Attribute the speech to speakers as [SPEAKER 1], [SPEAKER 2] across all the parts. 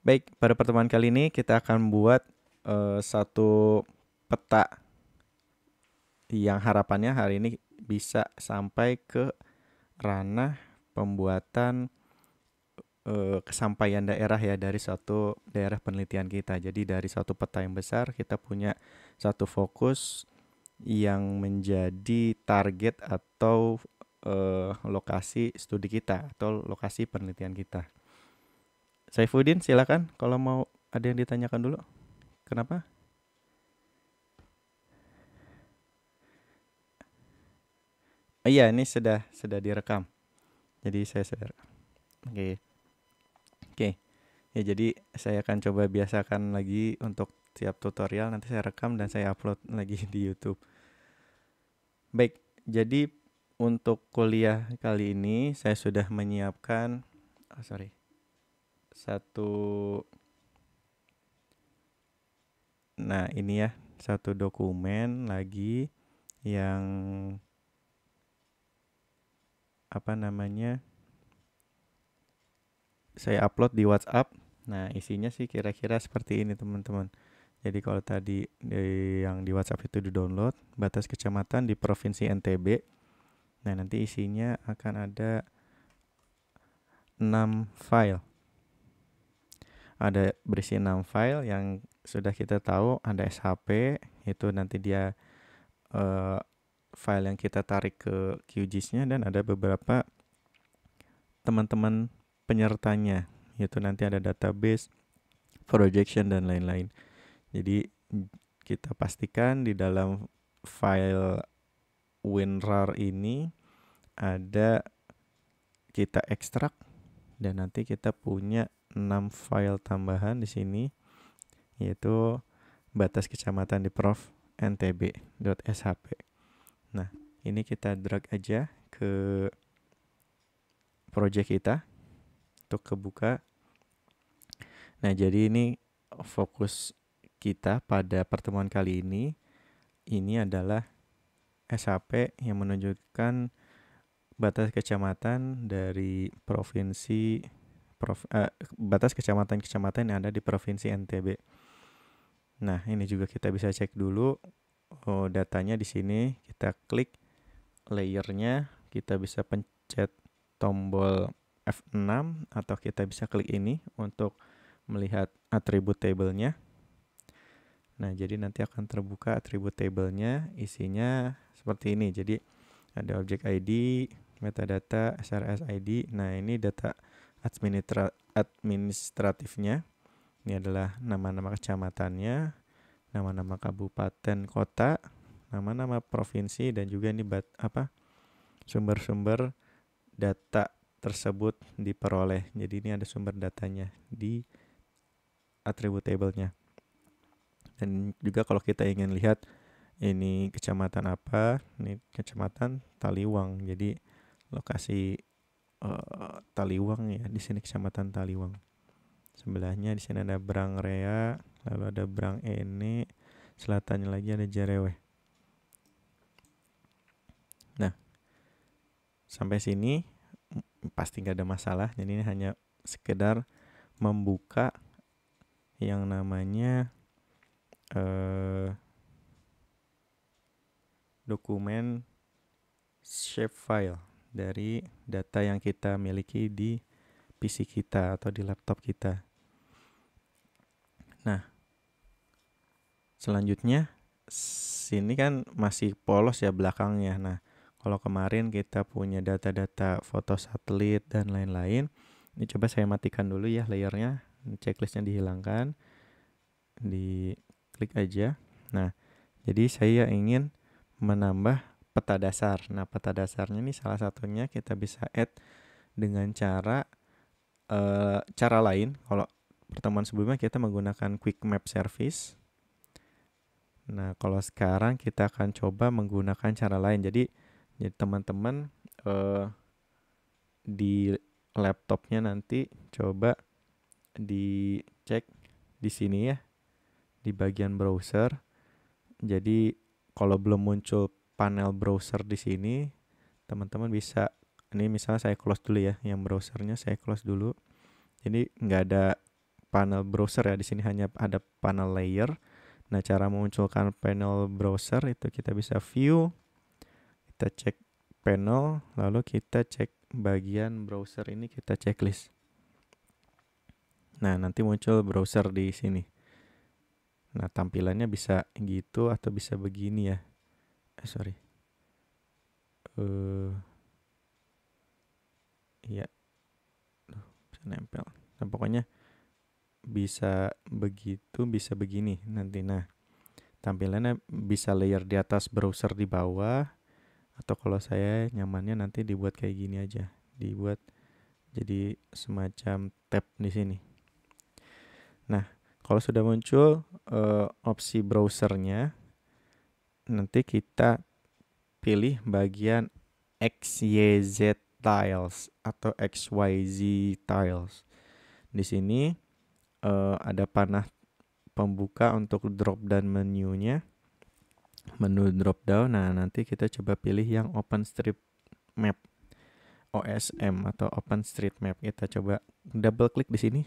[SPEAKER 1] Baik, pada pertemuan kali ini kita akan buat satu peta yang harapannya hari ini bisa sampai ke ranah pembuatan kesampaian daerah ya dari suatu daerah penelitian kita. Jadi dari suatu peta yang besar kita punya satu fokus yang menjadi target atau lokasi studi kita atau lokasi penelitian kita. Saifuddin, silakan kalau mau ada yang ditanyakan dulu. Kenapa? Iya, ini sudah direkam. Jadi saya sudah. Oke, oke. Ya, jadi saya akan coba biasakan lagi untuk tiap tutorial nanti saya rekam dan saya upload lagi di YouTube. Baik, jadi untuk kuliah kali ini saya sudah menyiapkan satu. Nah, ini ya, satu dokumen lagi yang apa namanya? Saya upload di WhatsApp. Nah, isinya sih kira-kira seperti ini, teman-teman. Jadi kalau tadi yang di WhatsApp itu di-download, batas kecamatan di Provinsi NTB. Nah, nanti isinya akan ada 6 file. Ada berisi 6 file yang sudah kita tahu ada SHP, itu nanti dia eh, file yang kita tarik ke QGIS-nya dan ada beberapa teman-teman penyertanya, yaitu nanti ada database, projection dan lain-lain. Jadi kita pastikan di dalam file WinRAR ini ada kita ekstrak dan nanti kita punya 6 file tambahan di sini, yaitu batas kecamatan di Prof ntb.shp. Nah, ini kita drag aja ke project kita untuk kebuka. Nah, jadi ini fokus kita pada pertemuan kali ini adalah SHP yang menunjukkan batas kecamatan dari batas kecamatan-kecamatan yang ada di Provinsi NTB. Nah, ini juga kita bisa cek dulu datanya di sini. Kita klik layernya, kita bisa pencet tombol F6 atau kita bisa klik ini untuk melihat atribut tabelnya. Nah, jadi nanti akan terbuka atribut tabelnya, isinya seperti ini. Jadi ada objek ID, metadata, SRS ID. Nah, ini data administratifnya. Ini adalah nama-nama kecamatannya, nama-nama kabupaten, kota, nama-nama provinsi, dan juga ini sumber-sumber data tersebut diperoleh. Jadi ini ada sumber datanya di atribut tabelnya. Dan juga kalau kita ingin lihat ini kecamatan apa, ini kecamatan Taliwang. Jadi lokasi Taliwang ya, di sini kecamatan Taliwang. Sebelahnya di sini ada Brangrea, lalu ada Brang Ene, selatannya lagi ada Jareweh. Nah, sampai sini pasti nggak ada masalah. Jadi ini hanya sekedar membuka yang namanya dokumen shapefile dari data yang kita miliki di PC kita atau di laptop kita. Nah, selanjutnya sini kan masih polos ya belakangnya. Nah, kalau kemarin kita punya data-data foto satelit dan lain-lain, ini coba saya matikan dulu ya layernya, checklistnya dihilangkan, di klik aja. Nah, jadi saya ingin menambah peta dasar. Nah, peta dasarnya ini salah satunya kita bisa add dengan cara lain. Kalau pertemuan sebelumnya kita menggunakan quick map service. Nah, kalau sekarang kita akan coba menggunakan cara lain. Jadi teman-teman di laptopnya nanti coba dicek di sini ya, di bagian browser. Jadi kalau belum muncul panel browser di sini, teman-teman bisa, ini misalnya saya close dulu ya, yang browsernya saya close dulu. Jadi nggak ada panel browser ya. Di sini hanya ada panel layer. Nah, cara memunculkan panel browser itu kita bisa view, kita cek panel, lalu kita cek bagian browser ini, kita checklist. Nah, nanti muncul browser di sini. Nah, tampilannya bisa gitu atau bisa begini ya. Sorry. Iya. Bisa nempel. Nah, pokoknya bisa begitu, bisa begini nanti. Nah, tampilannya bisa layer di atas, browser di bawah, atau kalau saya nyamannya nanti dibuat kayak gini aja. Dibuat jadi semacam tab di sini. Nah, kalau sudah muncul opsi browsernya, nanti kita pilih bagian XYZ tiles atau XYZ tiles. Di sini ada panah pembuka untuk drop down menunya, menu drop down. Nah, nanti kita coba pilih yang OpenStreetMap, OSM atau OpenStreetMap. Kita coba double klik di sini.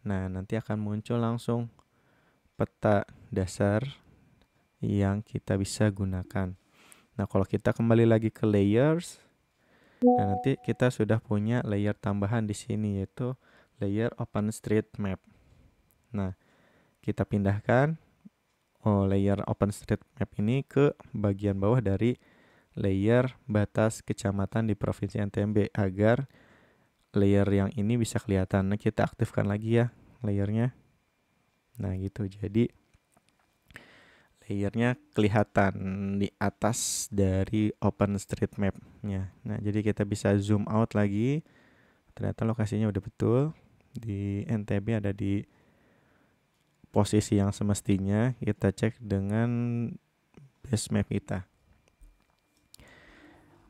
[SPEAKER 1] Nah, nanti akan muncul langsung peta dasar yang kita bisa gunakan. Nah, kalau kita kembali lagi ke layers, nah nanti kita sudah punya layer tambahan di sini, yaitu layer OpenStreetMap. Nah, kita pindahkan layer OpenStreetMap ini ke bagian bawah dari layer batas kecamatan di Provinsi NTB agar layer yang ini bisa kelihatan. Nah, kita aktifkan lagi ya layernya. Nah, gitu. Jadi layernya kelihatan di atas dari OpenStreetMap-nya. Nah, jadi kita bisa zoom out lagi. Ternyata lokasinya udah betul. Di NTB ada di posisi yang semestinya. Kita cek dengan base map kita.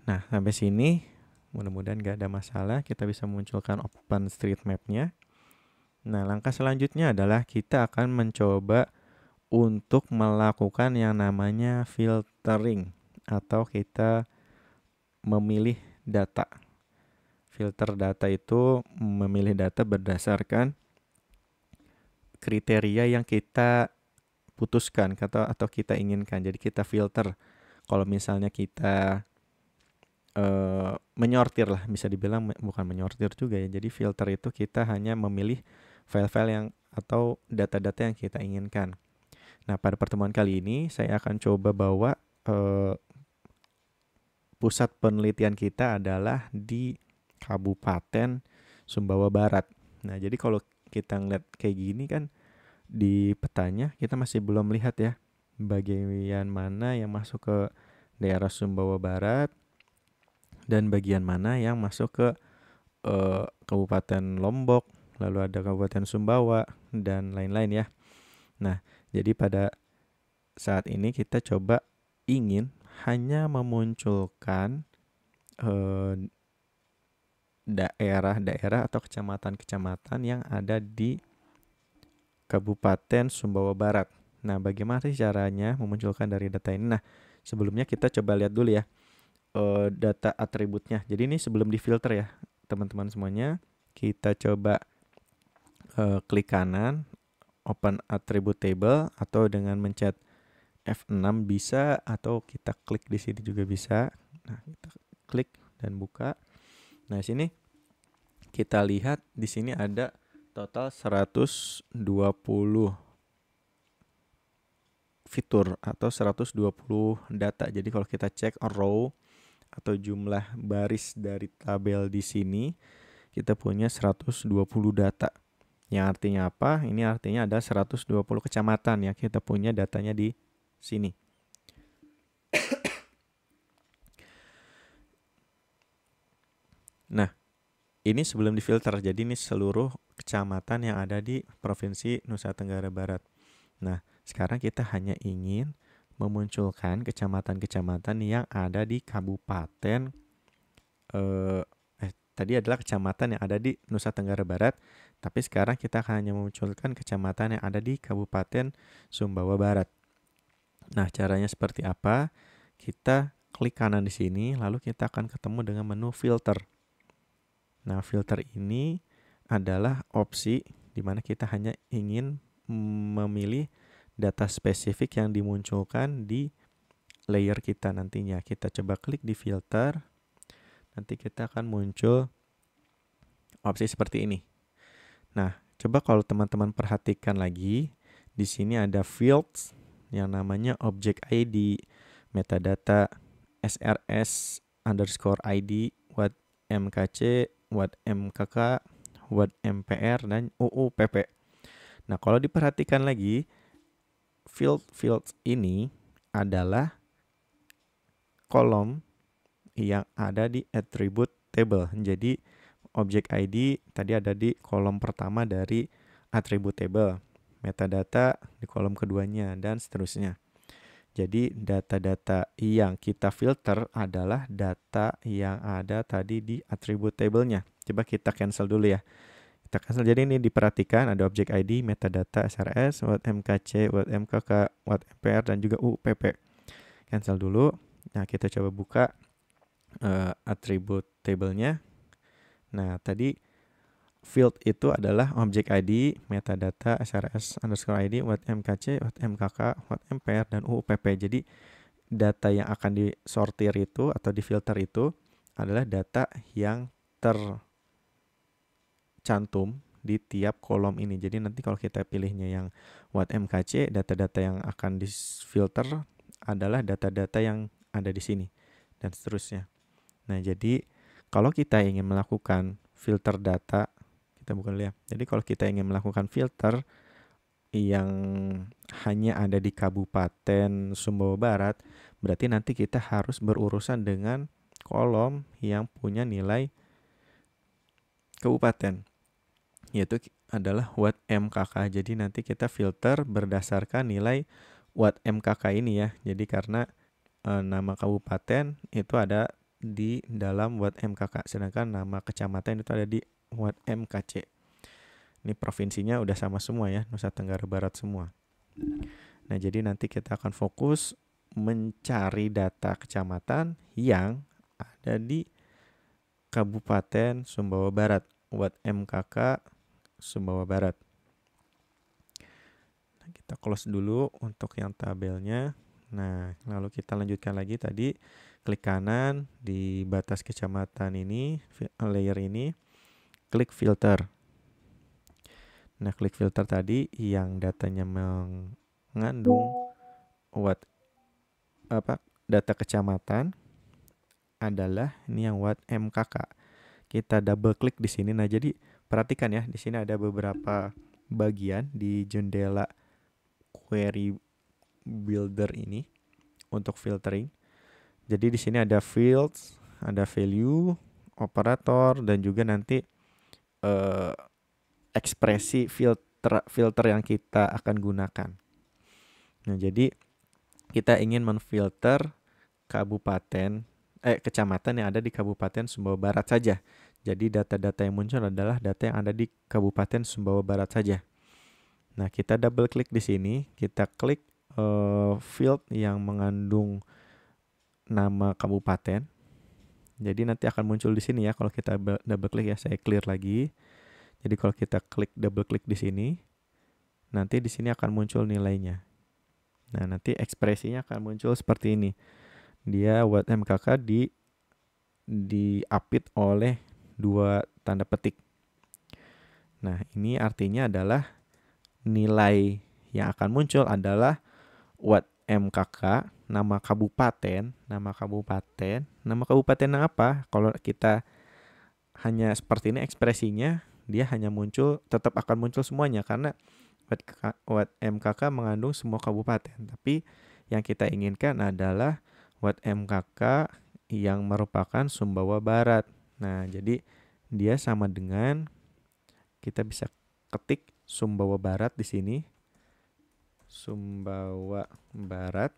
[SPEAKER 1] Nah, sampai sini mudah-mudahan gak ada masalah. Kita bisa munculkan OpenStreetMap-nya. Nah, langkah selanjutnya adalah kita akan mencoba untuk melakukan yang namanya filtering atau kita memilih data. Filter data itu memilih data berdasarkan kriteria yang kita putuskan atau kita inginkan. Jadi kita filter. Kalau misalnya kita menyortir lah, bisa dibilang bukan menyortir juga ya. Jadi filter itu kita hanya memilih file-file yang atau data-data yang kita inginkan. Nah, pada pertemuan kali ini saya akan coba bawa pusat penelitian kita adalah di Kabupaten Sumbawa Barat. Nah, jadi kalau kita ngeliat kayak gini kan di petanya kita masih belum lihat ya bagian mana yang masuk ke daerah Sumbawa Barat dan bagian mana yang masuk ke Kabupaten Lombok, lalu ada Kabupaten Sumbawa dan lain-lain ya. Nah, jadi pada saat ini kita coba ingin hanya memunculkan daerah-daerah atau kecamatan-kecamatan yang ada di Kabupaten Sumbawa Barat. Nah, bagaimana sih caranya memunculkan dari data ini? Nah, sebelumnya kita coba lihat dulu ya data atributnya. Jadi ini sebelum difilter ya, teman-teman semuanya. Kita coba klik kanan, open attribute table, atau dengan mencet F6 bisa, atau kita klik di sini juga bisa. Nah, kita klik dan buka. Nah, sini kita lihat di sini ada total 120 fitur atau 120 data. Jadi kalau kita cek row atau jumlah baris dari tabel di sini, kita punya 120 data. Yang artinya apa? Ini artinya ada 120 kecamatan ya, kita punya datanya di sini. Nah, ini sebelum difilter. Jadi ini seluruh kecamatan yang ada di Provinsi Nusa Tenggara Barat. Nah, sekarang kita hanya ingin memunculkan kecamatan-kecamatan yang ada di kabupaten tadi adalah kecamatan yang ada di Nusa Tenggara Barat, tapi sekarang kita hanya memunculkan kecamatan yang ada di Kabupaten Sumbawa Barat. Nah, caranya seperti apa? Kita klik kanan di sini, lalu kita akan ketemu dengan menu filter. Nah, filter ini adalah opsi dimana kita hanya ingin memilih data spesifik yang dimunculkan di layer kita nantinya. Kita coba klik di filter, nanti kita akan muncul opsi seperti ini. Nah, coba kalau teman-teman perhatikan lagi, di sini ada fields yang namanya object ID, metadata, SRS underscore ID, what MKC, what MKK, what MPR, dan UUPP. Nah, kalau diperhatikan lagi, fields ini adalah kolom yang ada di attribute table. Jadi, object ID tadi ada di kolom pertama dari attribute table, metadata di kolom keduanya, dan seterusnya. Jadi data-data yang kita filter adalah data yang ada tadi di attribute table-nya. Coba kita cancel dulu ya. Kita cancel. Jadi ini diperhatikan ada object ID, metadata, SRS, what MKC, what MKK, what MPR, dan juga UPP. Cancel dulu. Nah, kita coba buka attribute table-nya. Nah, tadi field itu adalah object ID, metadata, SRS underscore ID, what MKC, what MKK, what MPR, dan UUPP. Jadi data yang akan disortir itu atau difilter itu adalah data yang tercantum di tiap kolom ini. Jadi nanti kalau kita pilihnya yang what MKC, data-data yang akan difilter adalah data-data yang ada di sini dan seterusnya. Nah, jadi kalau kita ingin melakukan filter data, kita buka lihat. Jadi kalau kita ingin melakukan filter yang hanya ada di Kabupaten Sumbawa Barat, berarti nanti kita harus berurusan dengan kolom yang punya nilai kabupaten, yaitu adalah what MKK. Jadi nanti kita filter berdasarkan nilai what MKK ini ya. Jadi karena nama kabupaten itu ada di dalam what MKK, sedangkan nama kecamatan itu ada di what MKC. Ini provinsinya udah sama semua ya, Nusa Tenggara Barat semua. Nah, jadi nanti kita akan fokus mencari data kecamatan yang ada di Kabupaten Sumbawa Barat, what MKK Sumbawa Barat. Nah, kita close dulu untuk yang tabelnya. Nah, lalu kita lanjutkan lagi tadi, klik kanan di batas kecamatan ini, layer ini, klik filter. Nah, klik filter tadi yang datanya mengandung data kecamatan adalah ini yang what MKK. Kita double klik di sini. Nah, jadi perhatikan ya, di sini ada beberapa bagian di jendela query builder ini untuk filtering. Jadi di sini ada fields, ada value, operator, dan juga nanti ekspresi filter yang kita akan gunakan. Nah, jadi kita ingin menfilter kecamatan yang ada di Kabupaten Sumbawa Barat saja. Jadi data-data yang muncul adalah data yang ada di Kabupaten Sumbawa Barat saja. Nah, kita double klik di sini, kita klik field yang mengandung nama kabupaten. Jadi nanti akan muncul di sini ya kalau kita double klik ya. Saya clear lagi. Jadi kalau kita double klik di sini, nanti di sini akan muncul nilainya. Nah, nanti ekspresinya akan muncul seperti ini. Dia what MKK diapit oleh 2 tanda petik. Nah, ini artinya adalah nilai yang akan muncul adalah what MKK, nama kabupaten apa? Kalau kita hanya seperti ini ekspresinya, dia hanya muncul, tetap akan muncul semuanya karena what MKK mengandung semua kabupaten. Tapi yang kita inginkan adalah what MKK yang merupakan Sumbawa Barat. Nah, jadi dia sama dengan kita bisa ketik Sumbawa Barat di sini. Sumbawa Barat.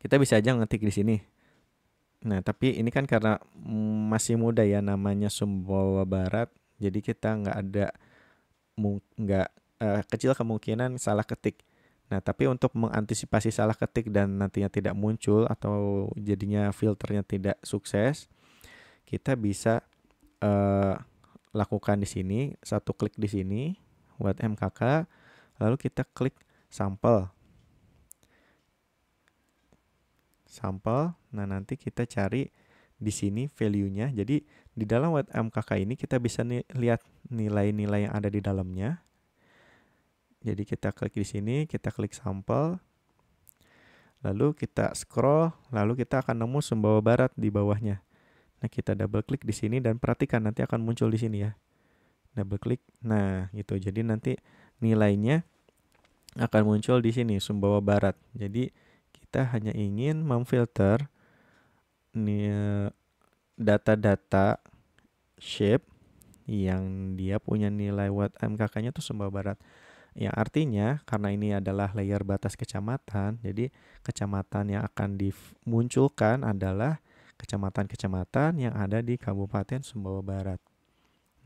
[SPEAKER 1] Kita bisa aja ngetik di sini. Nah, tapi ini kan karena masih muda ya namanya Sumbawa Barat. Jadi kita kecil kemungkinan salah ketik. Nah, tapi untuk mengantisipasi salah ketik dan nantinya tidak muncul atau jadinya filternya tidak sukses, kita bisa lakukan di sini, satu klik di sini buat MKK, lalu kita klik sampel. Nah nanti kita cari di sini value-nya. Jadi di dalam web MKK ini kita bisa lihat nilai-nilai yang ada di dalamnya. Jadi kita klik di sini, kita klik sampel. Lalu kita scroll, lalu kita akan nemu Sumbawa Barat di bawahnya. Nah, kita double klik di sini dan perhatikan nanti akan muncul di sini ya. Double klik. Nah, gitu. Jadi nanti nilainya akan muncul di sini Sumbawa Barat. Jadi kita hanya ingin memfilter data-data shape yang dia punya nilai watt MKK-nya tuh Sumbawa Barat. Yang artinya karena ini adalah layer batas kecamatan, jadi kecamatan yang akan dimunculkan adalah kecamatan-kecamatan yang ada di Kabupaten Sumbawa Barat.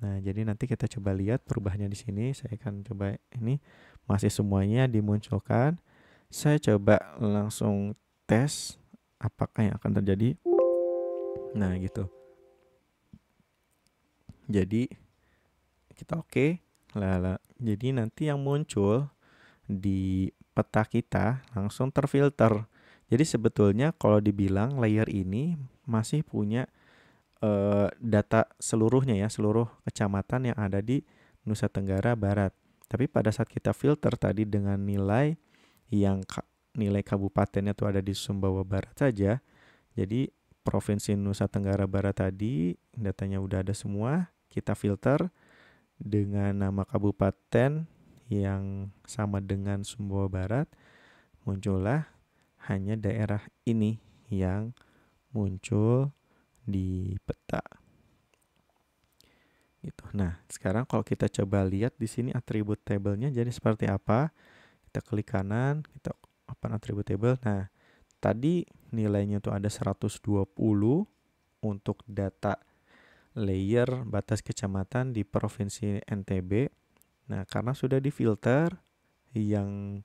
[SPEAKER 1] Nah, jadi nanti kita coba lihat perubahannya di sini. Saya akan coba ini masih semuanya dimunculkan. Saya coba langsung tes apakah yang akan terjadi. Nah, gitu. Jadi kita oke. Jadi nanti yang muncul di peta kita langsung terfilter. Jadi sebetulnya kalau dibilang layer ini masih punya data seluruhnya ya, seluruh kecamatan yang ada di Nusa Tenggara Barat. Tapi pada saat kita filter tadi dengan nilai yang nilai kabupatennya tuh ada di Sumbawa Barat saja. Jadi Provinsi Nusa Tenggara Barat tadi datanya udah ada semua, kita filter dengan nama kabupaten yang sama dengan Sumbawa Barat, muncullah hanya daerah ini yang muncul di peta. Gitu. Nah, sekarang kalau kita coba lihat di sini atribut tabelnya jadi seperti apa? Kita klik kanan, kita open atribut table. Nah, tadi nilainya tuh ada 120 untuk data layer batas kecamatan di Provinsi NTB. Nah, karena sudah difilter yang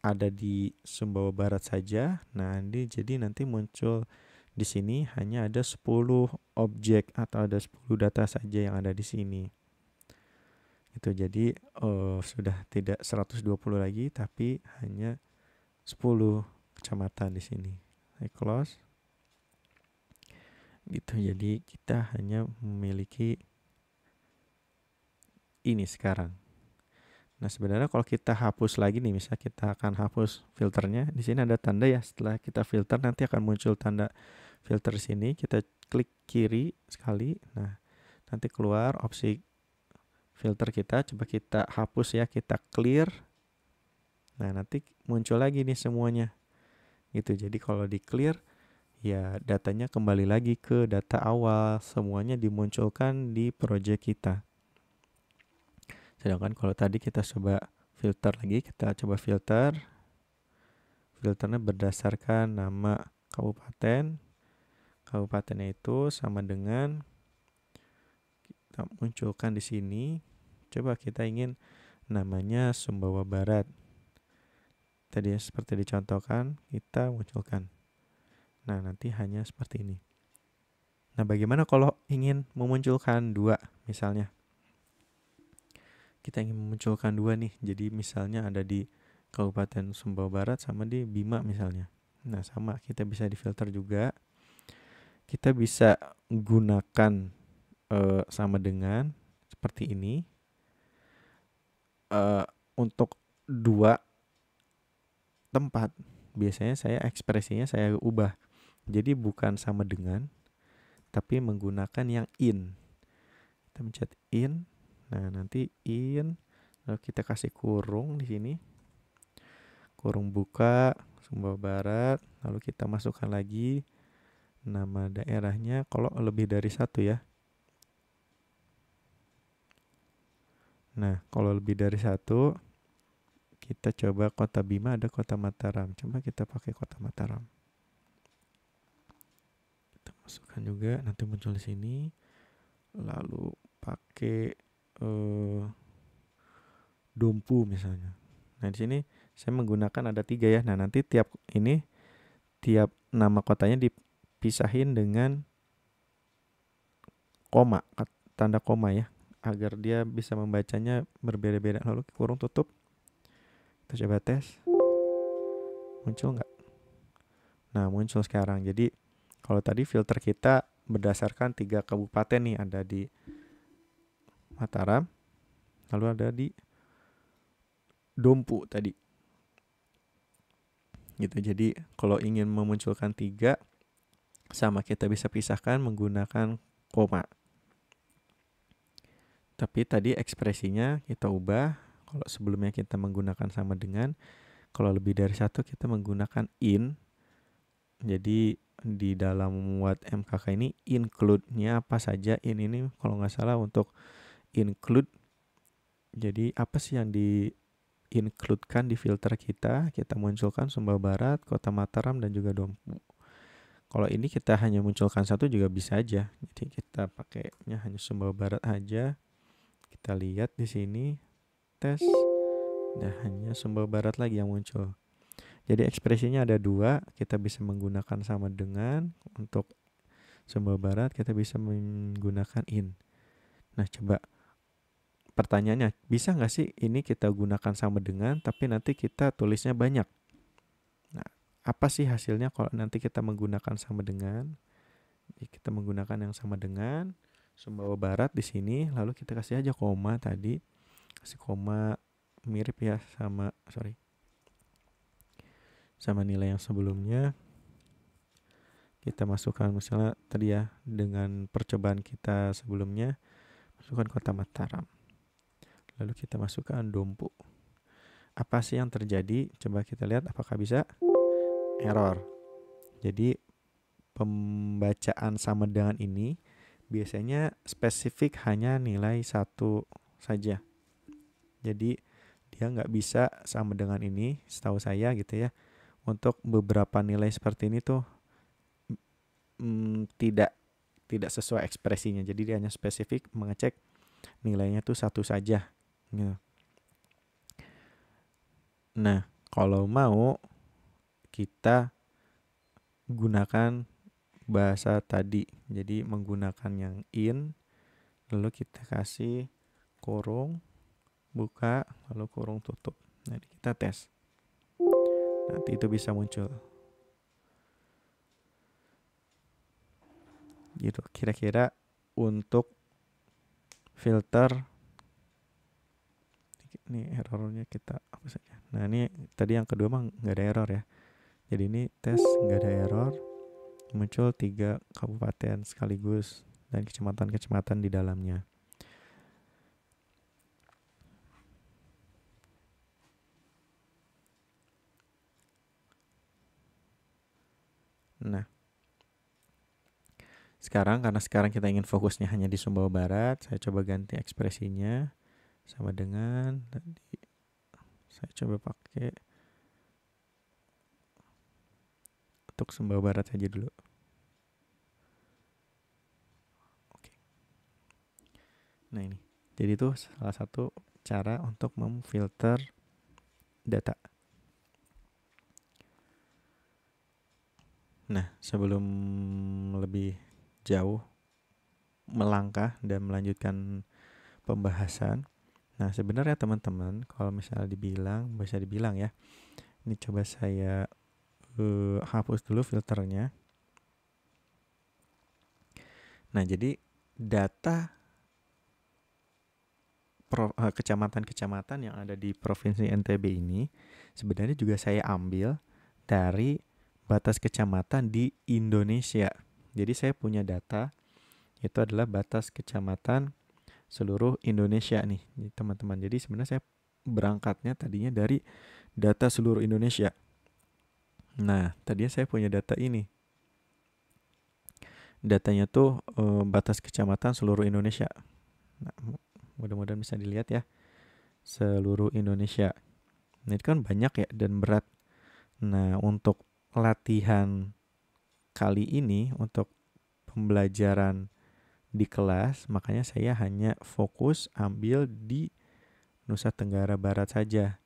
[SPEAKER 1] ada di Sumbawa Barat saja, nah jadi nanti muncul di sini hanya ada 10 objek atau ada 10 data saja yang ada di sini. Itu jadi sudah tidak 120 lagi tapi hanya 10 kecamatan di sini. Saya close. Gitu. Jadi kita hanya memiliki ini sekarang. Nah, sebenarnya kalau kita hapus lagi nih, misalnya kita akan hapus filternya, di sini ada tanda ya. Setelah kita filter nanti akan muncul tanda filter sini. Kita klik kiri sekali. Nah, nanti keluar opsi filter kita. Coba kita hapus ya, kita clear. Nah, nanti muncul lagi nih semuanya. Gitu. Jadi kalau di clear, ya datanya kembali lagi ke data awal. Semuanya dimunculkan di project kita. Sedangkan kalau tadi kita coba filter lagi, kita coba filter. Filternya berdasarkan nama kabupaten. Kabupatennya itu sama dengan kita munculkan di sini. Coba kita ingin namanya Sumbawa Barat. Tadi seperti dicontohkan, kita munculkan. Nah, nanti hanya seperti ini. Nah, bagaimana kalau ingin memunculkan dua misalnya? Kita ingin memunculkan dua nih. Jadi misalnya ada di Kabupaten Sumbawa Barat sama di Bima misalnya. Nah, sama kita bisa difilter juga. Kita bisa gunakan sama dengan seperti ini. Untuk dua tempat biasanya saya ekspresinya saya ubah. Jadi bukan sama dengan tapi menggunakan yang in. Kita mencet in. Nah, nanti in, lalu kita kasih kurung di sini. Kurung buka Sumbawa Barat, lalu kita masukkan lagi nama daerahnya kalau lebih dari satu ya. Nah, kalau lebih dari satu, kita coba Kota Bima, ada Kota Mataram. Coba kita pakai Kota Mataram. Kita masukkan juga, nanti muncul di sini. Lalu pakai Dompu misalnya. Nah, di sini saya menggunakan ada 3 ya. Nah, nanti tiap nama kotanya dipisahin dengan koma, tanda koma ya. agar dia bisa membacanya berbeda-beda. Lalu kurung tutup. Kita coba tes. Muncul nggak? Nah, muncul sekarang. Jadi kalau tadi filter kita berdasarkan 3 kabupaten nih, ada di Mataram, lalu ada di Dompu tadi. Gitu. Jadi kalau ingin memunculkan 3 sama, kita bisa pisahkan menggunakan koma. Tapi tadi ekspresinya kita ubah. Kalau sebelumnya kita menggunakan sama dengan, kalau lebih dari 1 kita menggunakan in. Jadi di dalam What MKK ini include-nya apa saja. In ini kalau nggak salah untuk include. Jadi apa sih yang di include-kan di filter kita munculkan Sumbawa Barat, Kota Mataram, dan juga Dompu. Kalau ini kita hanya munculkan 1 juga bisa aja. Jadi kita pakainya hanya Sumbawa Barat aja. Kita lihat di sini, tes, dan hanya Sumbawa Barat lagi yang muncul. Jadi ekspresinya ada 2, kita bisa menggunakan sama dengan. Untuk Sumbawa Barat kita bisa menggunakan in. Nah, coba pertanyaannya, bisa nggak sih ini kita gunakan sama dengan, tapi nanti kita tulisnya banyak? Nah, apa sih hasilnya kalau nanti kita menggunakan sama dengan? Jadi kita menggunakan yang sama dengan Sumbawa Barat di sini, lalu kita kasih aja koma tadi. Kasih koma mirip ya sama nilai yang sebelumnya. Kita masukkan misalnya tadi ya, dengan percobaan kita sebelumnya, masukkan Kota Mataram. Lalu kita masukkan Dompu. Apa sih yang terjadi? Coba kita lihat apakah bisa. Error. Jadi pembacaan sama dengan ini biasanya spesifik hanya nilai 1 saja. Jadi dia nggak bisa sama dengan ini, setahu saya gitu ya. Untuk beberapa nilai seperti ini tuh tidak sesuai ekspresinya. Jadi dia hanya spesifik mengecek nilainya tuh 1 saja. Nah, kalau mau kita gunakan bahasa tadi. Jadi menggunakan yang in, lalu kita kasih kurung, buka, lalu kurung tutup. Nah, kita tes. Nanti itu bisa muncul. Gitu, kira-kira untuk filter. Ini errornya kita apa saja. Nah, ini tadi yang kedua mah nggak ada error ya. Jadi ini tes nggak ada error. Muncul 3 kabupaten sekaligus dan kecamatan-kecamatan di dalamnya. Nah, karena sekarang kita ingin fokusnya hanya di Sumbawa Barat, saya coba ganti ekspresinya sama dengan tadi. Saya coba pakai untuk Sumbawa Barat saja dulu. Oke. Nah, ini. Jadi itu salah satu cara untuk memfilter data. Nah, sebelum lebih jauh melangkah dan melanjutkan pembahasan, nah sebenarnya teman-teman kalau misalnya bisa dibilang ya, ini coba saya hapus dulu filternya. Nah, jadi data kecamatan-kecamatan yang ada di Provinsi NTB ini sebenarnya juga saya ambil dari batas kecamatan di Indonesia. Jadi saya punya data, itu adalah batas kecamatan seluruh Indonesia nih, teman-teman. Jadi sebenarnya saya berangkatnya tadinya dari data seluruh Indonesia. Nah, tadinya saya punya data ini. Datanya tuh batas kecamatan seluruh Indonesia. Nah, mudah-mudahan bisa dilihat ya. Seluruh Indonesia. Nah, itu kan banyak ya dan berat. Nah, untuk latihan kali ini, untuk pembelajaran di kelas, makanya saya hanya fokus ambil di Nusa Tenggara Barat saja.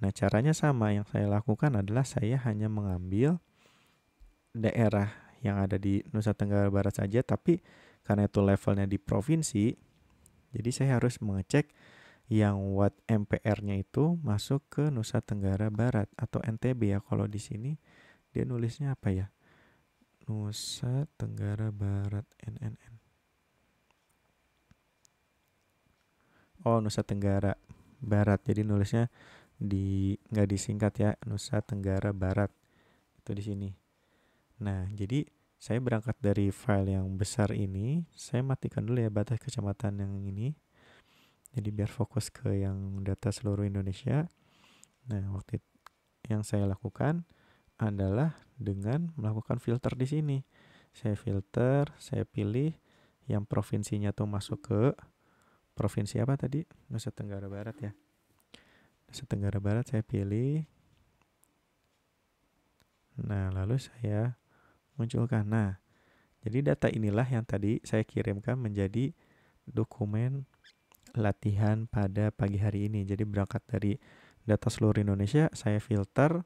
[SPEAKER 1] Nah, caranya sama, yang saya lakukan adalah saya hanya mengambil daerah yang ada di Nusa Tenggara Barat saja, tapi karena itu levelnya di provinsi, Jadi saya harus mengecek yang watt ampere-nya itu masuk ke Nusa Tenggara Barat atau NTB ya. Kalau di sini dia nulisnya apa ya? Nusa Tenggara Barat NNN. Oh, Nusa Tenggara Barat. Jadi nulisnya nggak disingkat ya, Nusa Tenggara Barat. Itu di sini. Nah, jadi saya berangkat dari file yang besar ini, saya matikan dulu ya batas kecamatan yang ini. Jadi biar fokus ke yang data seluruh Indonesia. Nah, yang saya lakukan adalah dengan melakukan filter di sini. Saya filter, saya pilih yang provinsinya tuh masuk ke provinsi apa tadi? Nusa Tenggara Barat ya. Nusa Tenggara Barat saya pilih. Nah, lalu saya munculkan. Nah, jadi data inilah yang tadi saya kirimkan menjadi dokumen latihan pada pagi hari ini. Jadi berangkat dari data seluruh Indonesia, saya filter,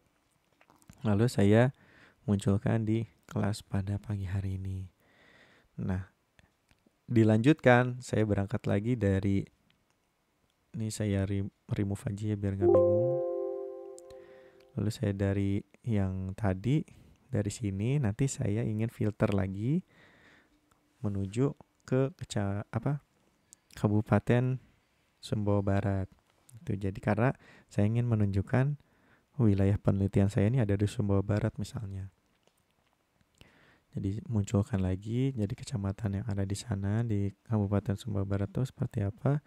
[SPEAKER 1] lalu saya munculkan di kelas pada pagi hari ini. Nah, dilanjutkan, saya berangkat lagi dari, ini saya remove aja ya biar nggak bingung. Lalu saya dari yang tadi, dari sini, nanti saya ingin filter lagi menuju ke Kabupaten Sumbawa Barat. Itu jadi karena saya ingin menunjukkan wilayah penelitian saya ini ada di Sumbawa Barat misalnya. Jadi munculkan lagi, jadi kecamatan yang ada di sana di Kabupaten Sumbawa Barat itu seperti apa.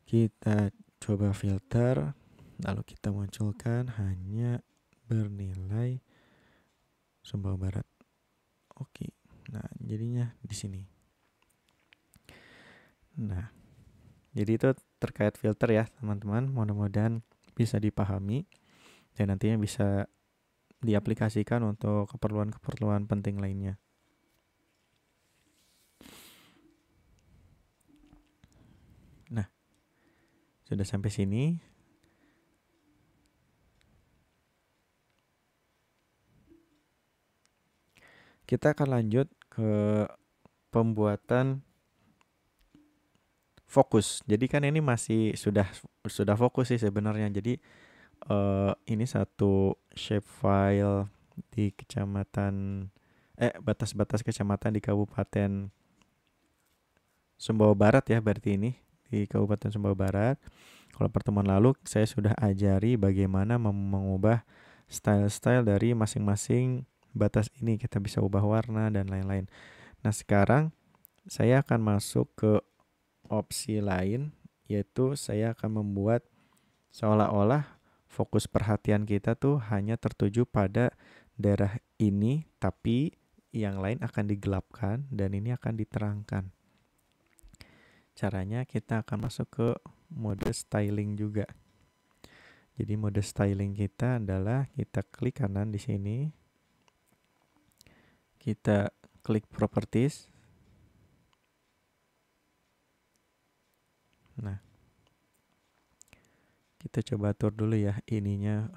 [SPEAKER 1] Kita coba filter, lalu kita munculkan hanya bernilai Sumbawa Barat. Oke, nah jadinya di sini. Nah, jadi itu terkait filter ya teman-teman, mudah-mudahan bisa dipahami dan nantinya bisa diaplikasikan untuk keperluan-keperluan penting lainnya. Nah, sudah sampai sini. Kita akan lanjut ke pembuatan fokus. Jadi kan ini masih sudah fokus sih sebenarnya. Jadi ini satu shapefile di kecamatan batas-batas kecamatan di Kabupaten Sumbawa Barat ya, berarti ini di Kabupaten Sumbawa Barat. Kalau pertemuan lalu saya sudah ajari bagaimana mengubah style-style dari masing-masing batas ini. Kita bisa ubah warna dan lain-lain. Nah, sekarang saya akan masuk ke opsi lain, yaitu saya akan membuat seolah-olah fokus perhatian kita tuh hanya tertuju pada daerah ini, tapi yang lain akan digelapkan dan ini akan diterangkan. Caranya kita akan masuk ke mode styling juga. Jadi mode styling kita adalah kita klik kanan di sini. Kita klik properties. Nah, kita coba atur dulu ya ininya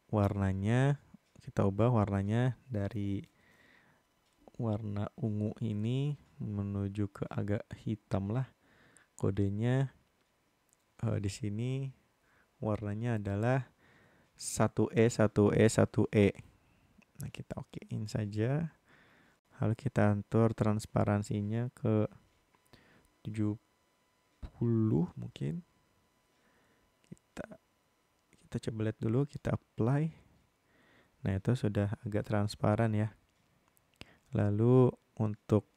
[SPEAKER 1] warnanya. Kita ubah warnanya dari warna ungu ini menuju ke agak hitam lah. Kodenya di sini warnanya adalah 1E 1E 1E. Nah, kita okein saja. Lalu kita atur transparansinya ke 70 mungkin. Kita coba lihat dulu, kita apply. Nah, itu sudah agak transparan ya. Lalu untuk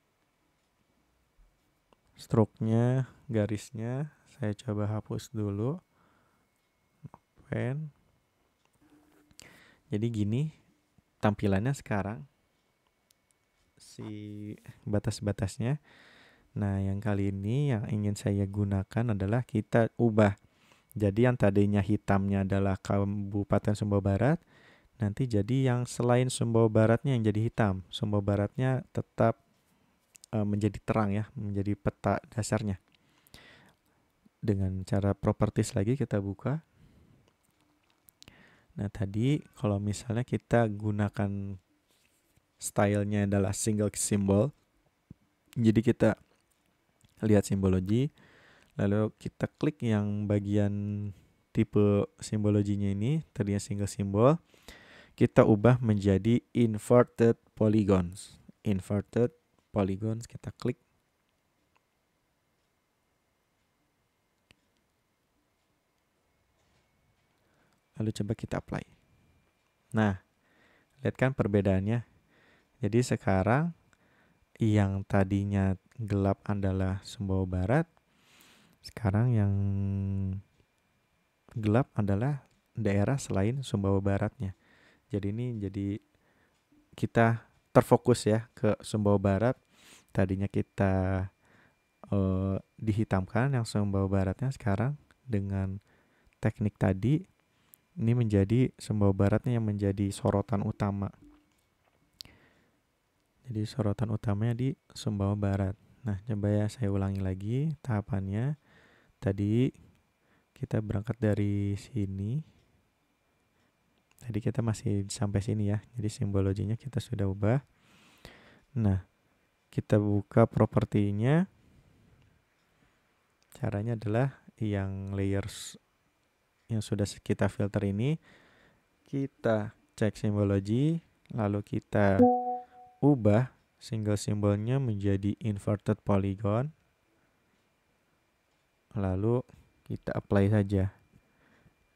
[SPEAKER 1] stroke-nya, garisnya saya coba hapus dulu. Open. Jadi gini tampilannya sekarang si batas-batasnya. Nah, yang kali ini yang ingin saya gunakan adalah kita ubah. Jadi yang tadinya hitamnya adalah Kabupaten Sumbawa Barat, nanti jadi yang selain Sumbawa Baratnya yang jadi hitam. Sumbawa Baratnya tetap menjadi terang ya, menjadi peta dasarnya. Dengan cara properties lagi kita buka. Nah, tadi kalau misalnya kita gunakan stylenya adalah single symbol, jadi kita lihat simbologi, lalu kita klik yang bagian tipe simbologinya ini, tadinya single symbol, kita ubah menjadi inverted polygons. Inverted polygons kita klik. Lalu coba kita apply. Nah, lihat kan perbedaannya. Jadi sekarang yang tadinya gelap adalah Sumbawa Barat, sekarang yang gelap adalah daerah selain Sumbawa Baratnya. Jadi ini jadi kita terfokus ya ke Sumbawa Barat. Tadinya kita dihitamkan yang Sumbawa Baratnya, sekarang dengan teknik tadi ini menjadi Sumbawa Baratnya yang menjadi sorotan utama. Jadi sorotan utamanya di Sumbawa Barat. Nah, coba ya saya ulangi lagi tahapannya. Tadi kita berangkat dari sini. Tadi kita masih sampai sini ya. Jadi simbologinya kita sudah ubah. Nah, kita buka propertinya. Caranya adalah yang layers yang sudah kita filter ini, kita cek simbologi, lalu kita ubah single simbolnya menjadi inverted polygon, lalu kita apply saja.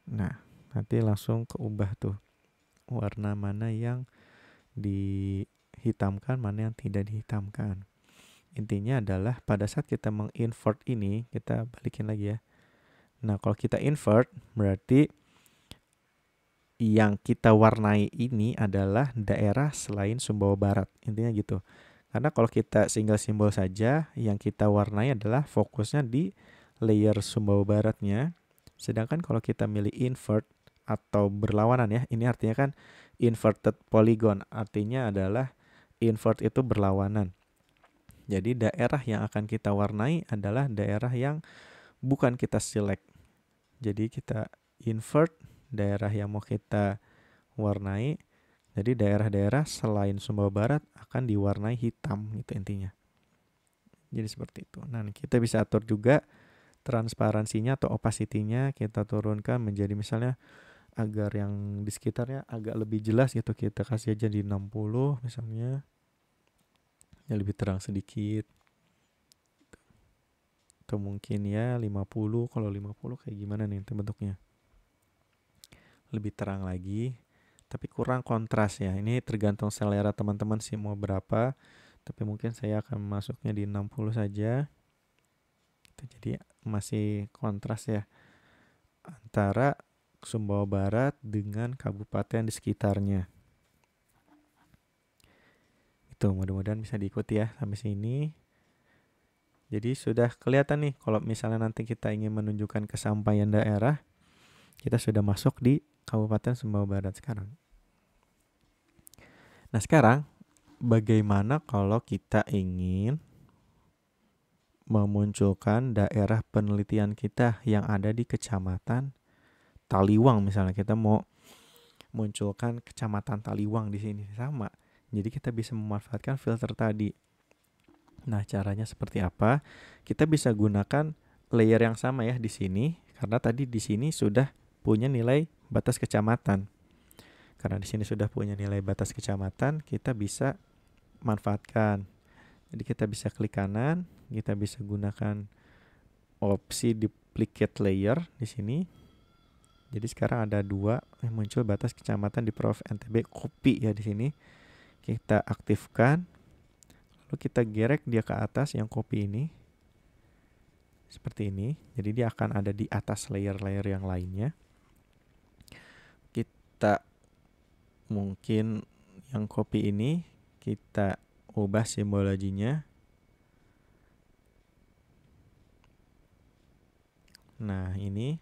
[SPEAKER 1] Nah, nanti langsung keubah tuh warna mana yang dihitamkan, mana yang tidak dihitamkan. Intinya adalah pada saat kita menginvert ini, kita balikin lagi ya. Nah, kalau kita invert berarti yang kita warnai ini adalah daerah selain Sumbawa Barat. Intinya gitu. Karena kalau kita single simbol saja, yang kita warnai adalah fokusnya di layer Sumbawa Baratnya. Sedangkan kalau kita milih invert atau berlawanan ya, ini artinya kan inverted polygon. Artinya adalah invert itu berlawanan. Jadi daerah yang akan kita warnai adalah daerah yang bukan kita select. Jadi kita invert daerah yang mau kita warnai. Jadi daerah-daerah selain Sumbawa Barat akan diwarnai hitam gitu intinya. Jadi seperti itu. Nah, kita bisa atur juga transparansinya atau opacity-nya, kita turunkan menjadi misalnya agar yang di sekitarnya agak lebih jelas gitu. Kita kasih aja di 60 misalnya. Ya lebih terang sedikit. Atau mungkin ya 50. Kalau 50 kayak gimana nih bentuknya? Lebih terang lagi, tapi kurang kontras ya. Ini tergantung selera teman-teman sih mau berapa, tapi mungkin saya akan masuknya di 60 saja. Jadi masih kontras ya antara Sumbawa Barat dengan kabupaten di sekitarnya. Itu mudah-mudahan bisa diikuti ya sampai sini. Jadi sudah kelihatan nih kalau misalnya nanti kita ingin menunjukkan kesampaian daerah, kita sudah masuk di Kabupaten Sumbawa Barat sekarang. Nah, sekarang bagaimana kalau kita ingin memunculkan daerah penelitian kita yang ada di Kecamatan Taliwang misalnya, kita mau munculkan Kecamatan Taliwang di sini sama. Jadi kita bisa memanfaatkan filter tadi. Nah, caranya seperti apa? Kita bisa gunakan layer yang sama ya di sini karena tadi di sini sudah punya nilai batas kecamatan. Karena di sini sudah punya nilai batas kecamatan, kita bisa manfaatkan. Jadi kita bisa klik kanan, kita bisa gunakan opsi duplicate layer di sini. Jadi sekarang ada dua yang muncul batas kecamatan di Prof NTB, copy ya di sini. Kita aktifkan, lalu kita gerek dia ke atas yang copy ini. Seperti ini. Jadi dia akan ada di atas layer-layer yang lainnya. Kita mungkin yang copy ini kita ubah simbologinya. Nah, ini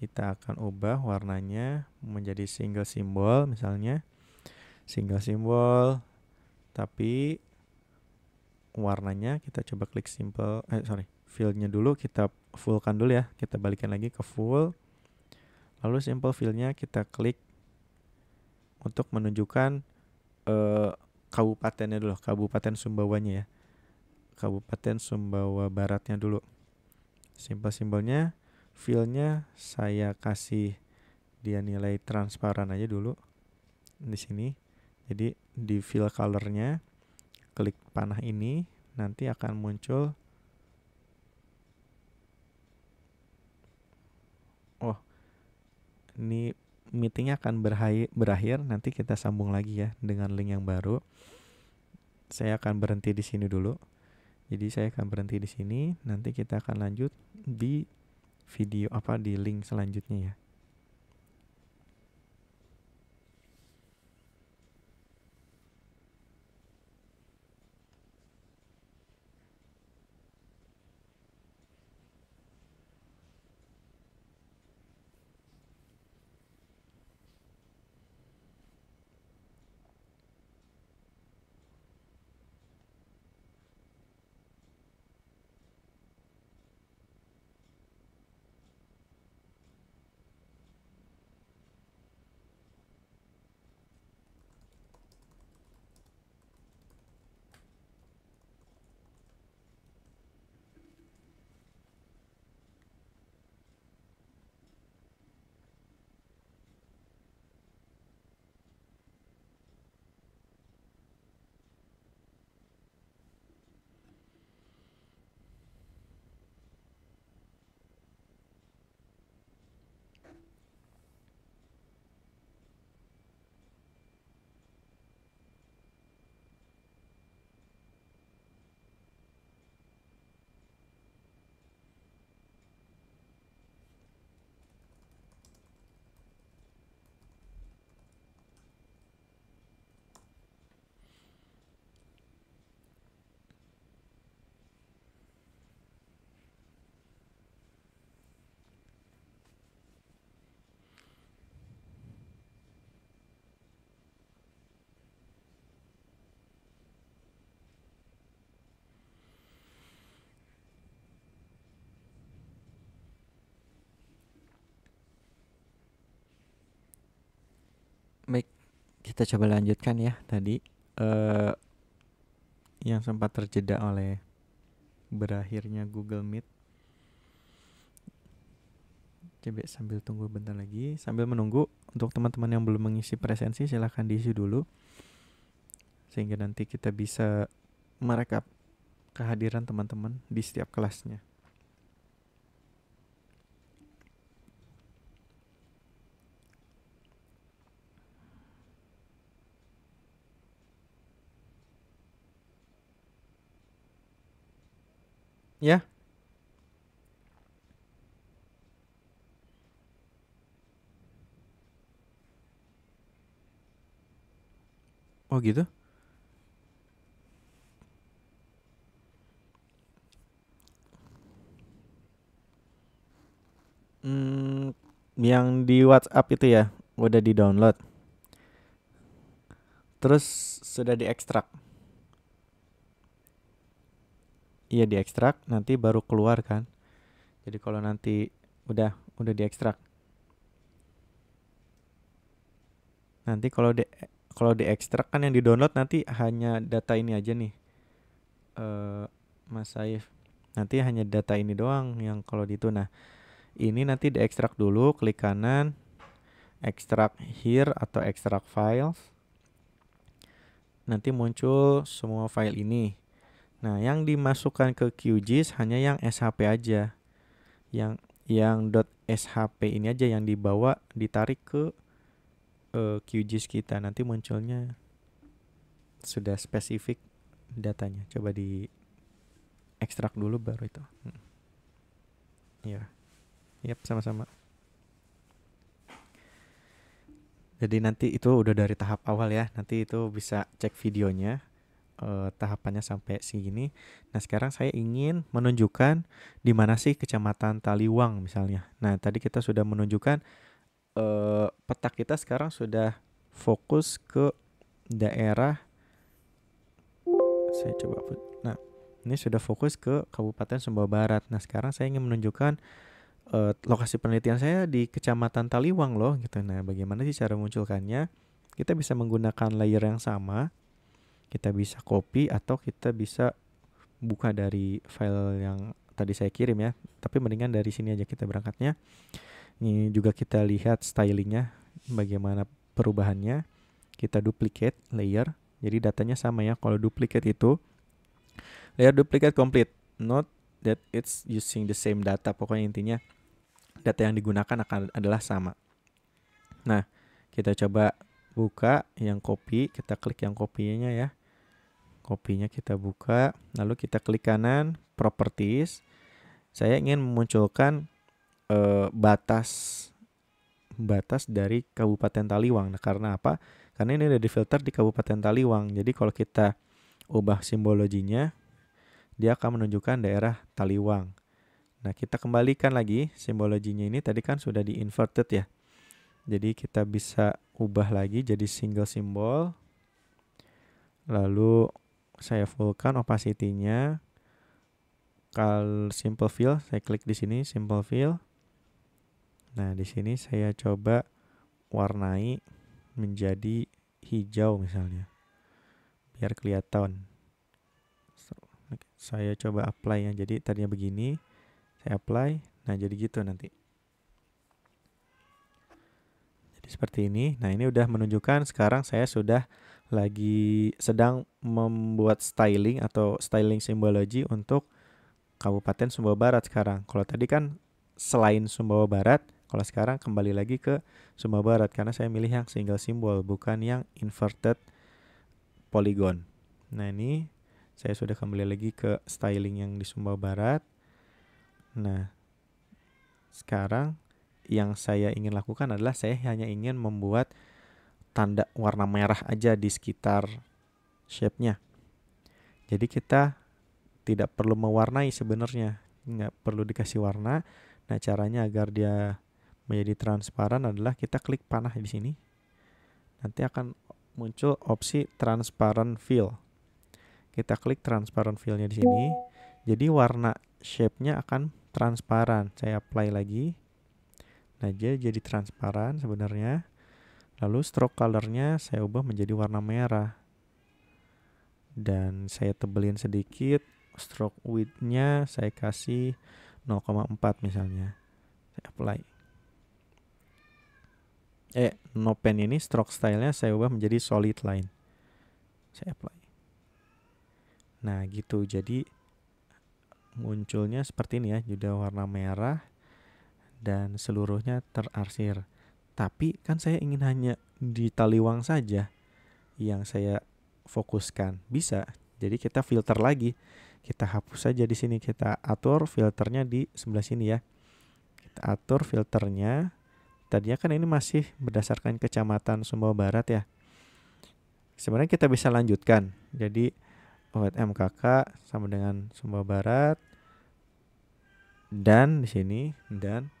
[SPEAKER 1] kita akan ubah warnanya menjadi single simbol misalnya. Single simbol, tapi warnanya kita coba klik fill-nya dulu, kita fullkan dulu ya. Kita balikin lagi ke full. Lalu simple fill-nya kita klik untuk menunjukkan kabupatennya dulu, Kabupaten Sumbawanya ya. Kabupaten Sumbawa Baratnya dulu. Simpel-simpelnya, fillnya saya kasih dia nilai transparan aja dulu di sini. Jadi di fill colornya, klik panah ini, nanti akan muncul. Oh, ini meetingnya akan berakhir. Nanti kita sambung lagi ya dengan link yang baru. Saya akan berhenti di sini dulu. Jadi saya akan berhenti di sini. Nanti kita akan lanjut di video di link selanjutnya ya. Baik, kita coba lanjutkan ya tadi yang sempat terjeda oleh berakhirnya Google Meet. Coba sambil tunggu bentar lagi. Sambil menunggu, untuk teman-teman yang belum mengisi presensi silahkan diisi dulu, sehingga nanti kita bisa merekap kehadiran teman-teman di setiap kelasnya. Ya. Oh gitu. Yang di WhatsApp itu ya udah di-download. Terus sudah diekstrak. Iya, diekstrak, nanti baru keluar kan. Jadi kalau nanti udah diekstrak. Nanti kalau diekstrak kan yang di-download nanti hanya data ini aja nih. Mas Saif. Nanti hanya data ini doang yang kalau di itu. Nah, ini nanti diekstrak dulu, klik kanan, ekstrak here atau ekstrak files. Nanti muncul semua file ini. Nah, yang dimasukkan ke QGIS hanya yang SHP aja. Yang .shp ini aja yang dibawa, ditarik ke QGIS kita. Nanti munculnya sudah spesifik datanya. Coba di ekstrak dulu baru itu. Iya. Yap, sama-sama. Jadi nanti itu udah dari tahap awal ya. Nanti itu bisa cek videonya. Tahapannya sampai segini. Nah, sekarang saya ingin menunjukkan di mana sih Kecamatan Taliwang misalnya. Nah, tadi kita sudah menunjukkan peta kita sekarang sudah fokus ke daerah. Saya coba Nah, ini sudah fokus ke Kabupaten Sumbawa Barat. Nah, sekarang saya ingin menunjukkan lokasi penelitian saya di Kecamatan Taliwang loh gitu. Nah, bagaimana sih cara munculkannya? Kita bisa menggunakan layer yang sama. Kita bisa copy atau kita bisa buka dari file yang tadi saya kirim ya, tapi mendingan dari sini aja kita berangkatnya. Ini juga kita lihat stylingnya, bagaimana perubahannya. Kita duplicate layer, jadi datanya sama ya. Kalau duplicate itu layer duplicate complete, not that it's using the same data. Pokoknya intinya data yang digunakan adalah sama. Nah, kita coba buka yang copy, kita klik yang copy-nya ya. Kopinya kita buka, lalu kita klik kanan, properties. Saya ingin memunculkan batas dari Kabupaten Taliwang. Nah, karena apa? Karena ini udah difilter di Kabupaten Taliwang. Jadi kalau kita ubah simbologinya, dia akan menunjukkan daerah Taliwang. Nah, kita kembalikan lagi simbologinya ini. Tadi kan sudah di inverted ya. Jadi kita bisa ubah lagi jadi single simbol. Lalu saya fullkan opacity-nya. Kalau simple fill, saya klik di sini simple fill. Nah, di sini saya coba warnai menjadi hijau misalnya, biar kelihatan. Saya coba apply ya. Jadi tadinya begini, saya apply. Nah, jadi gitu nanti. Jadi seperti ini. Nah, ini udah menunjukkan sekarang saya sudah lagi sedang membuat styling atau styling simbologi untuk Kabupaten Sumbawa Barat sekarang. Kalau tadi kan selain Sumbawa Barat, kalau sekarang kembali lagi ke Sumbawa Barat karena saya milih yang single simbol, bukan yang inverted polygon. Nah, ini saya sudah kembali lagi ke styling yang di Sumbawa Barat. Nah, sekarang yang saya ingin lakukan adalah saya hanya ingin membuat tanda warna merah aja di sekitar shape-nya. Jadi kita tidak perlu mewarnai sebenarnya, nggak perlu dikasih warna. Nah, caranya agar dia menjadi transparan adalah kita klik panah di sini. Nanti akan muncul opsi transparent fill. Kita klik transparent fill-nya di sini. Jadi warna shape-nya akan transparan. Saya apply lagi. Nah, dia jadi transparan sebenarnya. Lalu stroke color-nya saya ubah menjadi warna merah. Dan saya tebelin sedikit. Stroke width-nya saya kasih 0,4 misalnya. Saya apply. No pen ini stroke style-nya saya ubah menjadi solid line. Saya apply. Nah, gitu. Jadi munculnya seperti ini ya, sudah warna merah dan seluruhnya terarsir. Tapi kan saya ingin hanya di Taliwang saja yang saya fokuskan. Bisa. Jadi kita filter lagi. Kita hapus saja di sini, kita atur filternya di sebelah sini ya. Kita atur filternya. Tadinya kan ini masih berdasarkan kecamatan Sumbawa Barat ya. Sebenarnya kita bisa lanjutkan. Jadi MKK sama dengan Sumbawa Barat dan di sini dan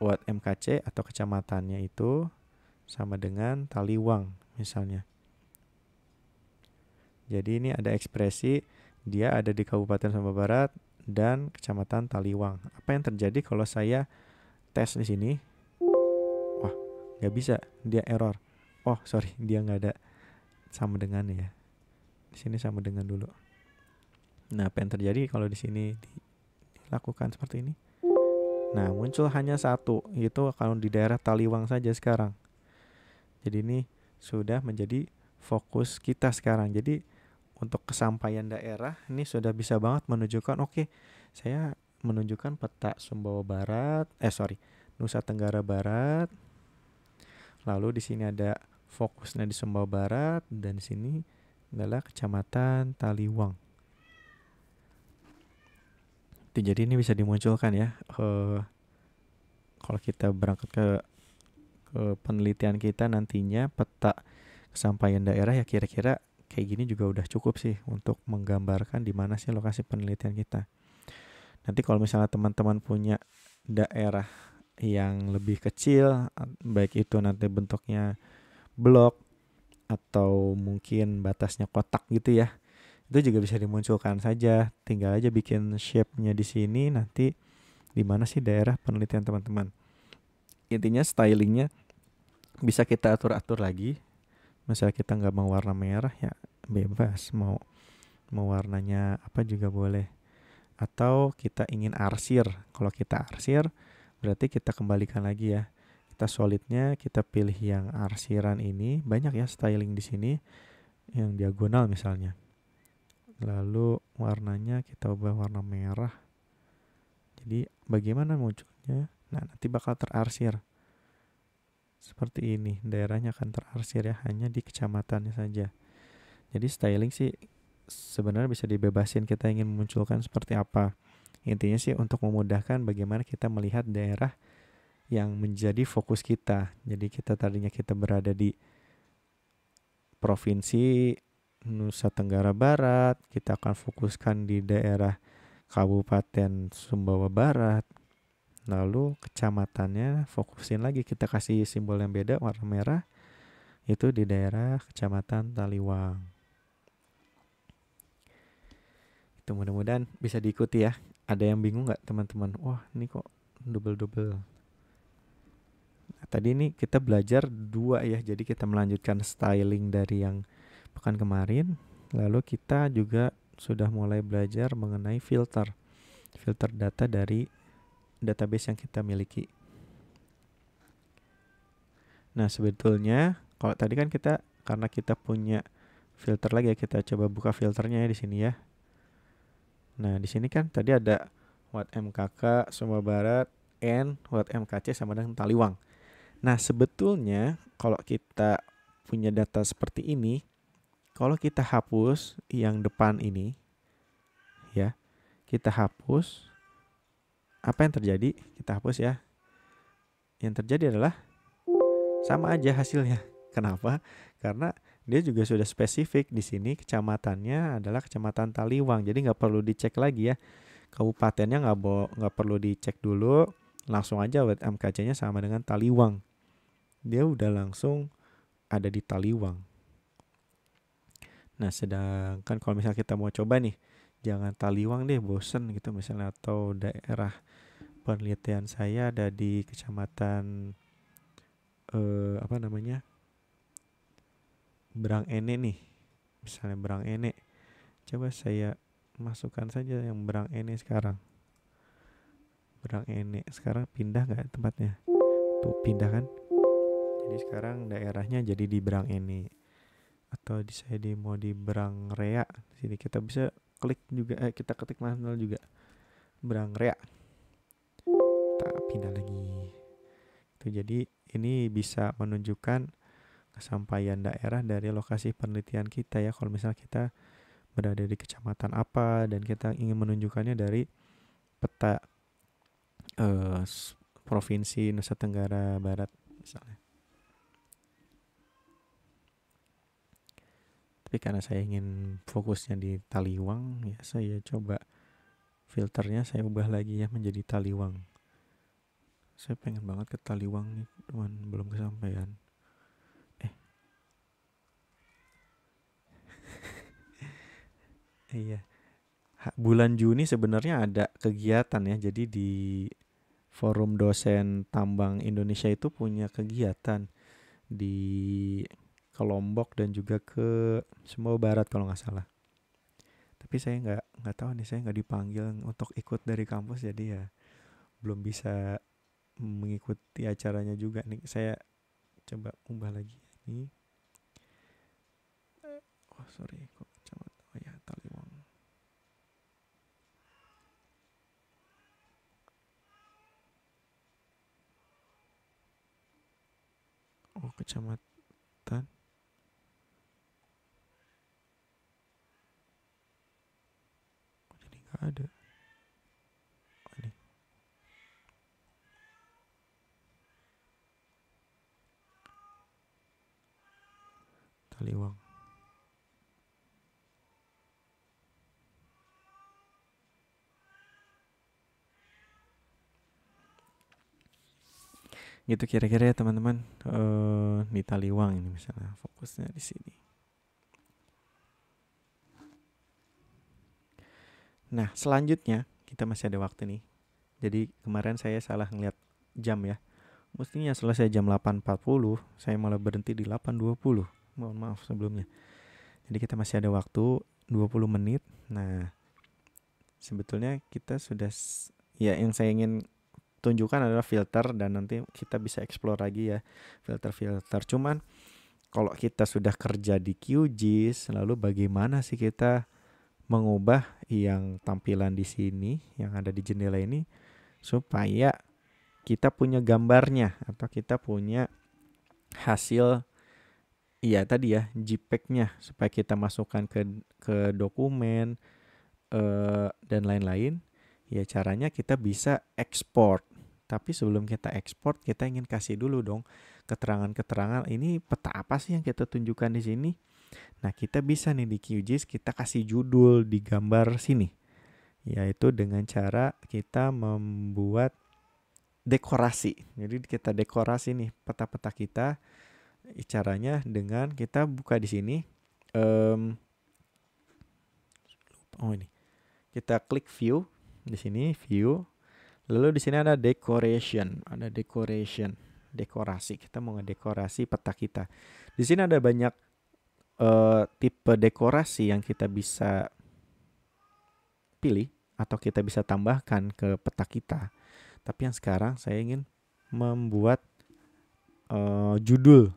[SPEAKER 1] MKC atau kecamatannya itu sama dengan Taliwang misalnya. Jadi ini ada ekspresi dia ada di Kabupaten Sumbawa Barat dan Kecamatan Taliwang. Apa yang terjadi kalau saya tes di sini? Wah, nggak bisa, dia error. Oh, sorry, dia nggak ada sama dengan ya. Di sini sama dengan dulu. Nah, apa yang terjadi kalau di sini dilakukan seperti ini? Nah, muncul hanya satu, itu kalau di daerah Taliwang saja sekarang. Jadi ini sudah menjadi fokus kita sekarang. Jadi untuk kesampaian daerah ini sudah bisa banget menunjukkan saya menunjukkan peta Sumbawa Barat, Nusa Tenggara Barat. Lalu di sini ada fokusnya di Sumbawa Barat dan di sini adalah Kecamatan Taliwang. Jadi ini bisa dimunculkan ya. Kalau kita berangkat ke penelitian kita nantinya peta kesampaian daerah ya kira-kira kayak gini juga udah cukup sih untuk menggambarkan di mana sih lokasi penelitian kita. Nanti kalau misalnya teman-teman punya daerah yang lebih kecil, baik itu nanti bentuknya blok atau mungkin batasnya kotak gitu ya, itu juga bisa dimunculkan saja. Tinggal aja bikin shape-nya di sini, nanti di mana sih daerah penelitian teman-teman. Intinya stylingnya bisa kita atur-atur lagi. Misalnya kita nggak mau warna merah ya bebas, mau mau warnanya apa juga boleh. Atau kita ingin arsir. Kalau kita arsir berarti kita kembalikan lagi ya. Kita solidnya kita pilih yang arsiran ini. Banyak ya styling di sini. Yang diagonal misalnya. Lalu warnanya kita ubah warna merah. Jadi bagaimana munculnya? Nah, nanti bakal terarsir. Seperti ini. Daerahnya akan terarsir ya. Hanya di kecamatannya saja. Jadi styling sih sebenarnya bisa dibebasin kita ingin memunculkan seperti apa. Intinya sih untuk memudahkan bagaimana kita melihat daerah yang menjadi fokus kita. Jadi kita tadinya kita berada di provinsi Nusa Tenggara Barat, kita akan fokuskan di daerah Kabupaten Sumbawa Barat. Lalu kecamatannya fokusin lagi, kita kasih simbol yang beda warna merah, itu di daerah Kecamatan Taliwang. Itu mudah-mudahan bisa diikuti ya. Ada yang bingung nggak teman-teman? Wah ini kok double-double. Nah, tadi ini kita belajar 2 ya. Jadi kita melanjutkan styling dari yang pekan kemarin. Lalu kita juga sudah mulai belajar mengenai filter. Filter data dari database yang kita miliki. Nah sebetulnya kalau tadi kan kita karena kita punya filter lagi ya, kita coba buka filternya ya di sini ya. Nah, di sini kan tadi ada Watt MKK Sumbawa Barat and Watt MKC sama dengan Taliwang. Nah, sebetulnya kalau kita punya data seperti ini, kalau kita hapus yang depan ini, ya, kita hapus, apa yang terjadi? Kita hapus ya. Yang terjadi adalah sama aja hasilnya. Kenapa? Karena dia juga sudah spesifik di sini kecamatannya adalah Kecamatan Taliwang. Jadi nggak perlu dicek lagi ya. Kabupatennya nggak perlu dicek dulu. Langsung aja MKC-nya sama dengan Taliwang. Dia udah langsung ada di Taliwang. Nah sedangkan kalau misalnya kita mau coba nih, jangan Taliwang deh, bosen gitu misalnya. Atau daerah penelitian saya ada di Kecamatan apa namanya, Berang Ene nih, misalnya Berang Ene. Coba saya masukkan saja yang Berang Ene sekarang. Berang Ene sekarang pindah nggak tempatnya? Tuh pindah kan? Jadi sekarang daerahnya jadi di Berang Ene. Atau saya mau di Berang Rea. Di sini kita bisa klik juga, kita ketik manual juga. Berang Rea. Kita pindah lagi. Itu jadi ini bisa menunjukkan kesampaian daerah dari lokasi penelitian kita ya. Kalau misalnya kita berada di kecamatan apa dan kita ingin menunjukkannya dari peta provinsi Nusa Tenggara Barat misalnya. Tapi karena saya ingin fokusnya di Taliwang, ya saya coba filternya saya ubah lagi ya menjadi Taliwang. Saya pengen banget ke Taliwang nih, cuman belum kesampaian. Iya. Bulan Juni sebenarnya ada kegiatan ya. Jadi di Forum Dosen Tambang Indonesia itu punya kegiatan di ke Lombok dan juga ke Sumbawa Barat kalau nggak salah. Tapi saya nggak tahu nih, saya nggak dipanggil untuk ikut dari kampus, jadi ya belum bisa mengikuti acaranya juga nih. Saya coba ubah lagi ini. Oh sorry, kok kecamatan? Oh ya Taliwang. Oh kecamatan. Jadi nggak ada. Oh, ini. Taliwang. Gitu kira-kira ya teman-teman. Di Taliwang ini misalnya fokusnya di sini. Nah selanjutnya kita masih ada waktu nih. Jadi kemarin saya salah ngeliat jam ya. Mestinya selesai jam 8.40, saya malah berhenti di 8.20. Mohon maaf sebelumnya. Jadi kita masih ada waktu. 20 menit. Nah, sebetulnya kita sudah ya, yang saya ingin tunjukkan adalah filter, dan nanti kita bisa explore lagi ya filter-filter. Cuman kalau kita sudah kerja di QGIS, lalu bagaimana sih kita mengubah yang tampilan di sini yang ada di jendela ini supaya kita punya gambarnya atau kita punya hasil, iya tadi ya, JPEG-nya, supaya kita masukkan ke dokumen dan lain-lain. Ya caranya kita bisa ekspor. Tapi sebelum kita ekspor, kita ingin kasih dulu dong keterangan-keterangan, ini peta apa sih yang kita tunjukkan di sini. Nah, kita bisa nih di QGIS kita kasih judul di gambar sini, yaitu dengan cara kita membuat dekorasi. Jadi kita dekorasi nih peta-peta kita. Caranya dengan kita buka di sini. Ini kita klik view di sini, view. Lalu di sini ada decoration, dekorasi. Kita mau ngedekorasi peta kita. Di sini ada banyak tipe dekorasi yang kita bisa pilih atau kita bisa tambahkan ke peta kita. Tapi yang sekarang saya ingin membuat judul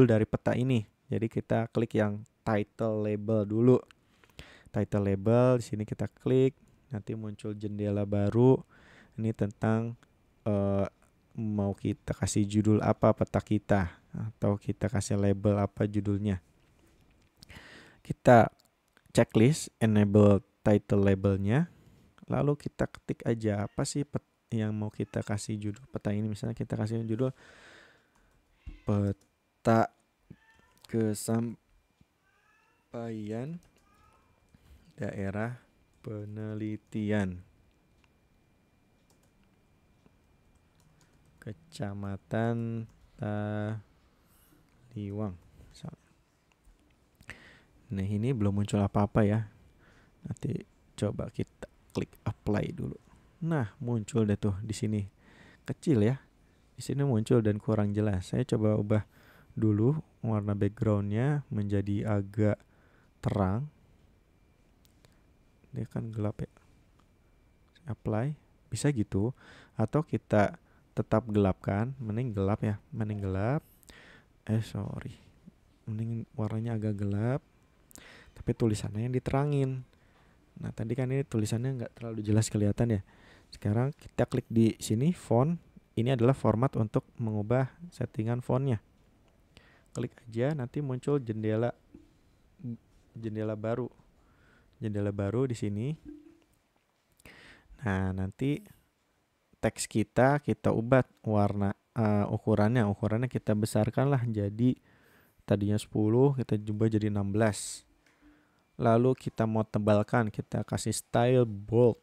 [SPEAKER 1] dari peta ini. Jadi kita klik yang title label dulu. Title label, di sini kita klik, nanti muncul jendela baru. Ini tentang mau kita kasih judul apa peta kita, atau kita kasih label apa judulnya. Kita checklist enable title labelnya, lalu kita ketik aja apa sih yang mau kita kasih judul peta ini. Misalnya kita kasih judul peta kesampaian daerah penelitian Kecamatan Taliwang misalnya. Nah, ini belum muncul apa-apa ya. Nanti coba kita klik apply dulu. Nah, muncul deh tuh di sini. Kecil ya. Di sini muncul dan kurang jelas. Saya coba ubah dulu warna backgroundnya menjadi agak terang. Dia kan gelap ya. Apply, bisa gitu. Atau kita tetap gelapkan, mending gelap ya, mending warnanya agak gelap, tapi tulisannya yang diterangin. Nah, tadi kan ini tulisannya nggak terlalu jelas kelihatan ya. Sekarang kita klik di sini font. Ini adalah format untuk mengubah settingan fontnya. Klik aja, nanti muncul jendela baru. Jendela baru di sini. Nah, nanti teks kita ubah warna, ukurannya kita besarkan lah, jadi tadinya 10 kita coba jadi 16. Lalu kita mau tebalkan, kita kasih style bold.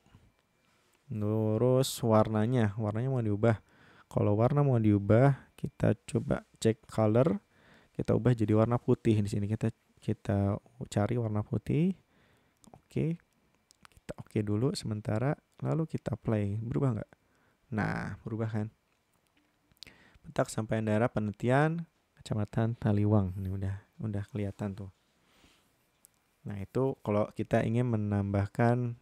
[SPEAKER 1] Terus warnanya mau diubah. Kalau warna mau diubah, kita coba cek color, kita ubah jadi warna putih. Di sini kita cari warna putih. Oke. Kita oke dulu sementara, lalu kita play. Berubah nggak? Nah, berubah kan? Peta kesampaian daerah penelitian Kecamatan Taliwang. Ini udah kelihatan tuh. Nah, itu kalau kita ingin menambahkan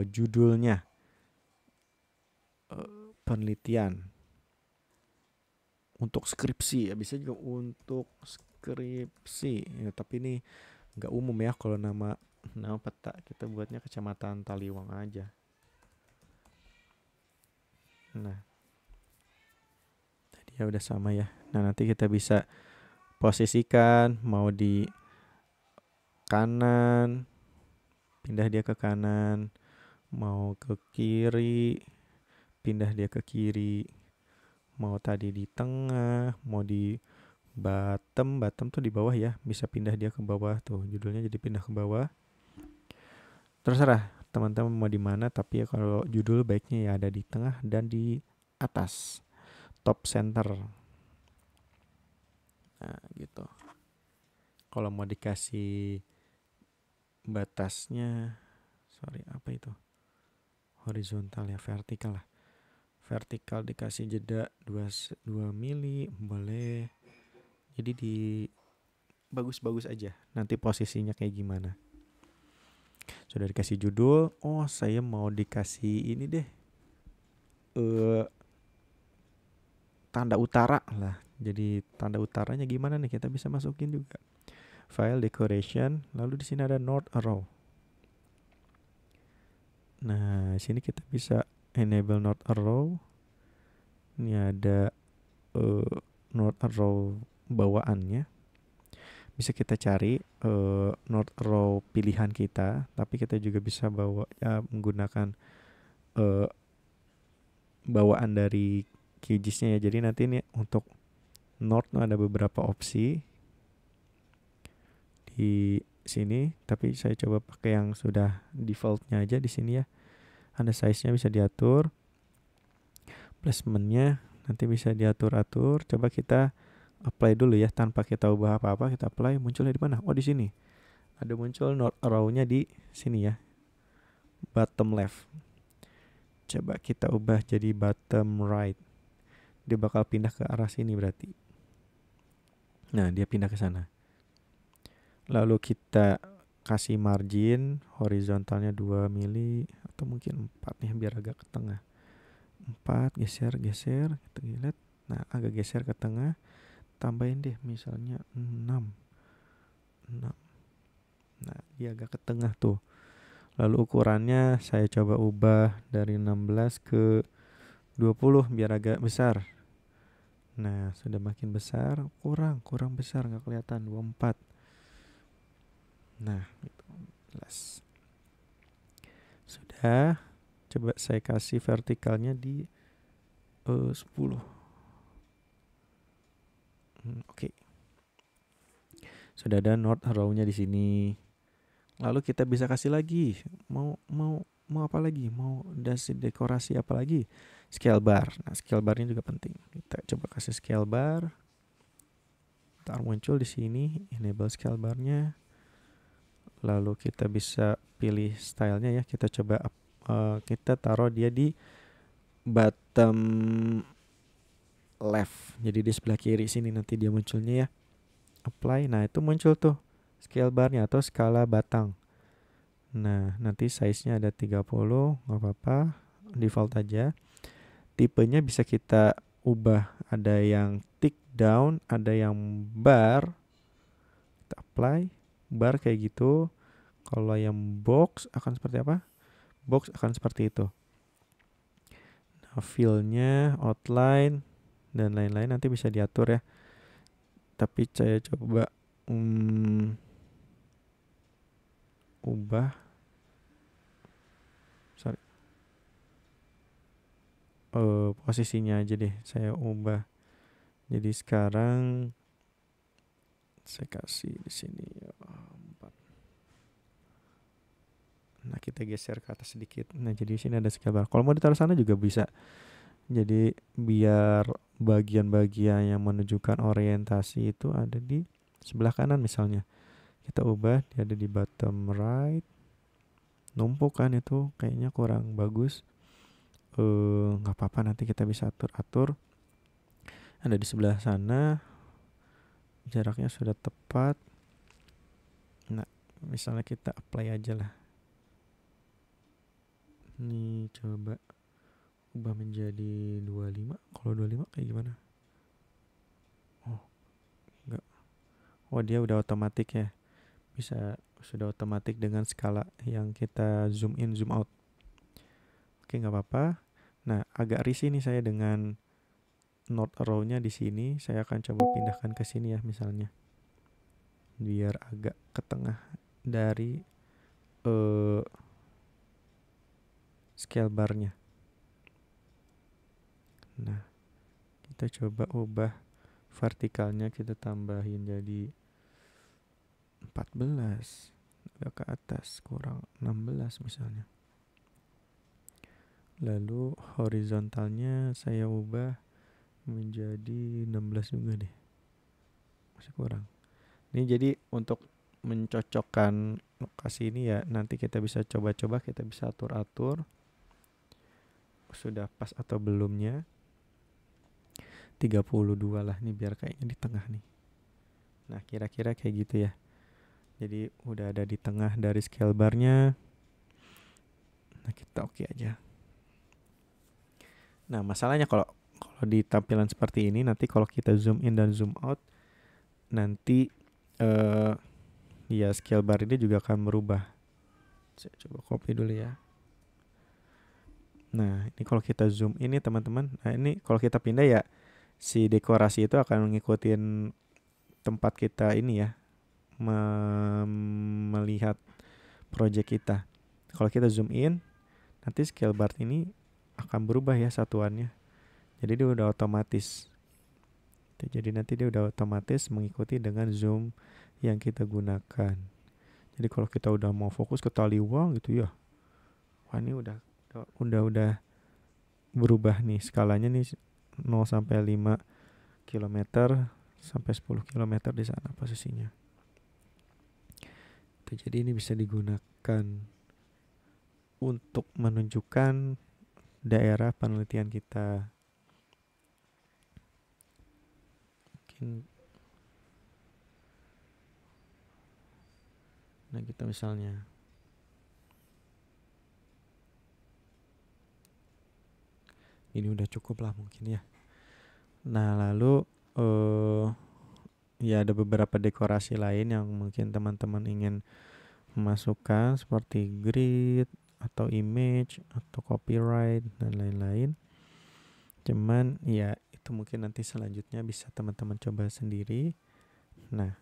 [SPEAKER 1] judulnya penelitian untuk skripsi ya, bisa juga untuk skripsi ya, tapi ini nggak umum ya. Kalau nama peta kita buatnya Kecamatan Taliwang aja. Nah, tadi ya udah sama ya. Nah, nanti kita bisa posisikan, mau di kanan, pindah dia ke kanan, mau ke kiri, pindah dia ke kiri, mau tadi di tengah, mau di bottom tuh di bawah ya, bisa pindah dia ke bawah tuh, judulnya jadi pindah ke bawah. Terserah teman-teman mau di mana, tapi ya kalau judul baiknya ya ada di tengah dan di atas, top center. Nah, gitu. Kalau mau dikasih batasnya, apa itu? Horizontal ya, vertikal lah. Vertikal dikasih jeda 2 mili boleh. Jadi bagus-bagus aja nanti posisinya kayak gimana. Sudah dikasih judul. Oh, saya mau dikasih ini deh. Tanda utara lah. Jadi tanda utaranya gimana nih? Kita bisa masukin juga. File decoration, lalu di sini ada north arrow. Nah, di sini kita bisa enable north arrow. Ini ada north arrow bawaannya. Bisa kita cari north arrow pilihan kita, tapi kita juga bisa bawa menggunakan bawaan dari QGIS-nya ya. Jadi nanti ini untuk north ada beberapa opsi di sini, tapi saya coba pakai yang sudah defaultnya aja di sini ya. Ada size-nya bisa diatur, placement-nya nanti bisa diatur-atur. Coba kita apply dulu ya, tanpa kita ubah apa-apa. Kita apply, munculnya di mana? Oh, di sini. Ada muncul north arrow-nya di sini ya, bottom left. Coba kita ubah jadi bottom right. Dia bakal pindah ke arah sini berarti. Nah, dia pindah ke sana. Lalu kita kasih margin horizontalnya 2 mili atau mungkin 4 nih biar agak ke tengah. 4, geser, kita lihat. Nah, agak geser ke tengah. Tambahin deh misalnya 6. Nah, dia agak ke tengah tuh. Lalu ukurannya saya coba ubah dari 16 ke 20 biar agak besar. Nah, sudah makin besar, kurang besar, nggak kelihatan. 24. Nah, itu jelas. Sudah. Coba saya kasih vertikalnya di 10. Oke. Sudah ada north arrow-nya di sini. Lalu kita bisa kasih lagi. Mau apa lagi? Mau dekorasi apa lagi? Scale bar. Nah, scale barnya juga penting. Kita coba kasih scale bar. Ntar muncul di sini, enable scale barnya. Lalu kita bisa pilih stylenya ya. Kita coba kita taruh dia di bottom left. Jadi di sebelah kiri sini nanti dia munculnya ya. Apply. Nah, itu muncul tuh scale barnya atau skala batang. Nah, nanti size-nya ada 30, nggak apa-apa, default aja. Tipenya bisa kita ubah, ada yang tick down, ada yang bar. Kita apply, bar kayak gitu. Kalau yang box akan seperti apa? Box akan seperti itu. Nah, fill-nya, outline, dan lain-lain nanti bisa diatur ya. Tapi saya coba ubah posisinya aja deh, saya ubah. Jadi sekarang saya kasih di sini 4. Nah, kita geser ke atas sedikit. Nah, jadi di sini ada scale bar. Kalau mau ditaruh sana juga bisa. Jadi biar bagian-bagian yang menunjukkan orientasi itu ada di sebelah kanan misalnya. Kita ubah dia ada di bottom right. Numpuk kan itu kayaknya kurang bagus. Nggak apa-apa, nanti kita bisa atur-atur. Ada di sebelah sana. Jaraknya sudah tepat. Nah, misalnya kita apply aja lah. Nih, coba ubah menjadi 25. Kalau 25 kayak gimana? Oh, enggak. Oh, dia udah otomatis ya. Sudah otomatis dengan skala yang kita zoom in, zoom out. Oke, nggak apa-apa. Nah, agak risih nih saya dengan north arrow-nya di sini. Saya akan coba pindahkan ke sini ya misalnya. Biar agak ke tengah dari scale bar-nya. Nah, kita coba ubah vertikalnya, kita tambahin jadi 14. Agak ke atas, kurang 16 misalnya. Lalu horizontalnya saya ubah menjadi 16 juga deh. Masih kurang. Ini jadi untuk mencocokkan lokasi ini ya, nanti kita bisa coba-coba, kita bisa atur-atur sudah pas atau belumnya. 32 lah nih biar kayaknya di tengah nih. Nah, kira-kira kayak gitu ya. Jadi udah ada di tengah dari scale barnya. Nah, kita oke aja. Nah, masalahnya kalau di tampilan seperti ini, nanti kalau kita zoom in dan zoom out, nanti ya scale bar ini juga akan berubah. Saya coba copy dulu ya. Nah, ini kalau kita zoom ini teman-teman, nah ini kalau kita pindah ya si dekorasi itu akan ngikutin tempat kita ini ya, melihat project kita. Kalau kita zoom in, nanti scale bar ini akan berubah ya satuannya. Jadi dia udah otomatis. Jadi nanti dia udah otomatis mengikuti dengan zoom yang kita gunakan. Jadi kalau kita udah mau fokus ke taliwang gitu ya, wah ini udah berubah nih skalanya nih 0 sampai 5 km sampai 10 km di sana posisinya. Jadi ini bisa digunakan untuk menunjukkan daerah penelitian kita. Mungkin nah kita misalnya ini udah cukup lah mungkin ya. Nah, lalu ya ada beberapa dekorasi lain yang mungkin teman-teman ingin memasukkan seperti grid atau image atau copyright dan lain-lain. Cuman ya itu mungkin nanti selanjutnya bisa teman-teman coba sendiri. Nah,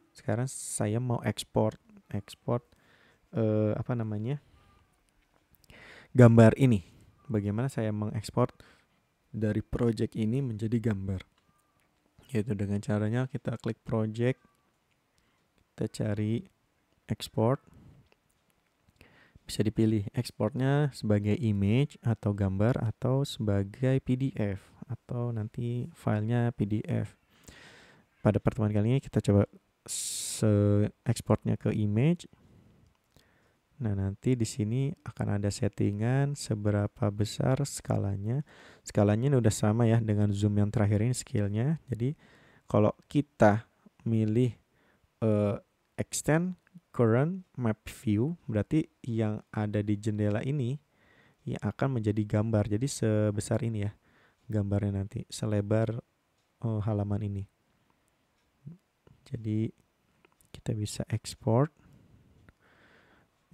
[SPEAKER 1] sekarang saya mau ekspor gambar ini. Bagaimana saya mengekspor dari project ini menjadi gambar? Yaitu dengan caranya kita klik project, kita cari export, bisa dipilih ekspornya sebagai image atau gambar atau sebagai PDF atau nanti filenya PDF. Pada pertemuan kali ini kita coba ekspornya ke image. Nah, nanti di sini akan ada settingan seberapa besar skalanya. Skalanya ini udah sama ya dengan zoom yang terakhir ini scale-nya. Jadi kalau kita milih extend current map view, berarti yang ada di jendela ini yang akan menjadi gambar. Jadi sebesar ini ya gambarnya nanti, selebar halaman ini. Jadi kita bisa export.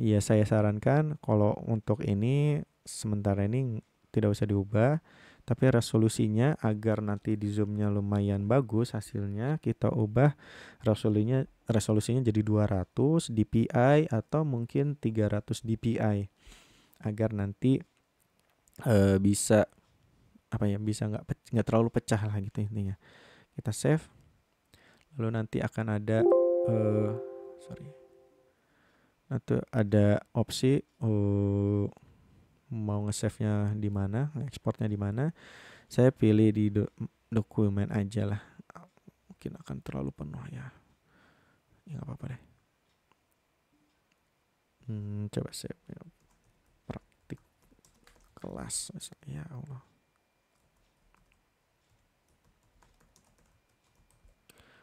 [SPEAKER 1] Ya, saya sarankan kalau untuk ini sementara ini tidak usah diubah, tapi resolusinya agar nanti di zoomnya lumayan bagus hasilnya, kita ubah resolusinya jadi 200 dpi atau mungkin 300 dpi agar nanti bisa bisa nggak terlalu pecah lah gitu intinya. Kita save, lalu nanti akan ada nanti ada opsi mau nge-save-nya di mana, ekspornya di mana. Saya pilih di dokumen aja lah. Mungkin akan terlalu penuh ya. Ya nggak apa-apa deh. Coba save ya. Praktik kelas. Ya Allah.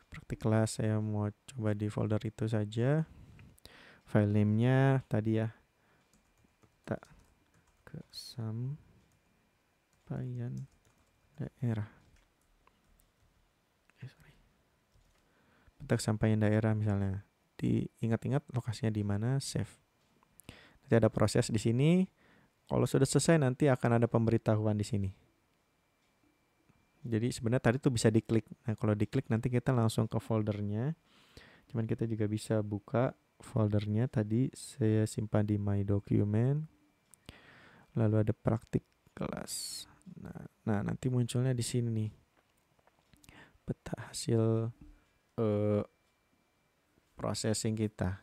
[SPEAKER 1] Praktik kelas saya mau coba di folder itu saja. File name-nya tadi ya. Tak kesampaian daerah. Peta kesampaian daerah misalnya. Diingat-ingat lokasinya di mana, save. Nanti ada proses di sini. Kalau sudah selesai nanti akan ada pemberitahuan di sini. Jadi sebenarnya tadi tuh bisa diklik. Nah, kalau diklik nanti kita langsung ke foldernya. Cuman kita juga bisa buka foldernya tadi saya simpan di my document. Lalu ada praktik kelas. Nah nanti munculnya di sini nih. Peta hasil processing kita.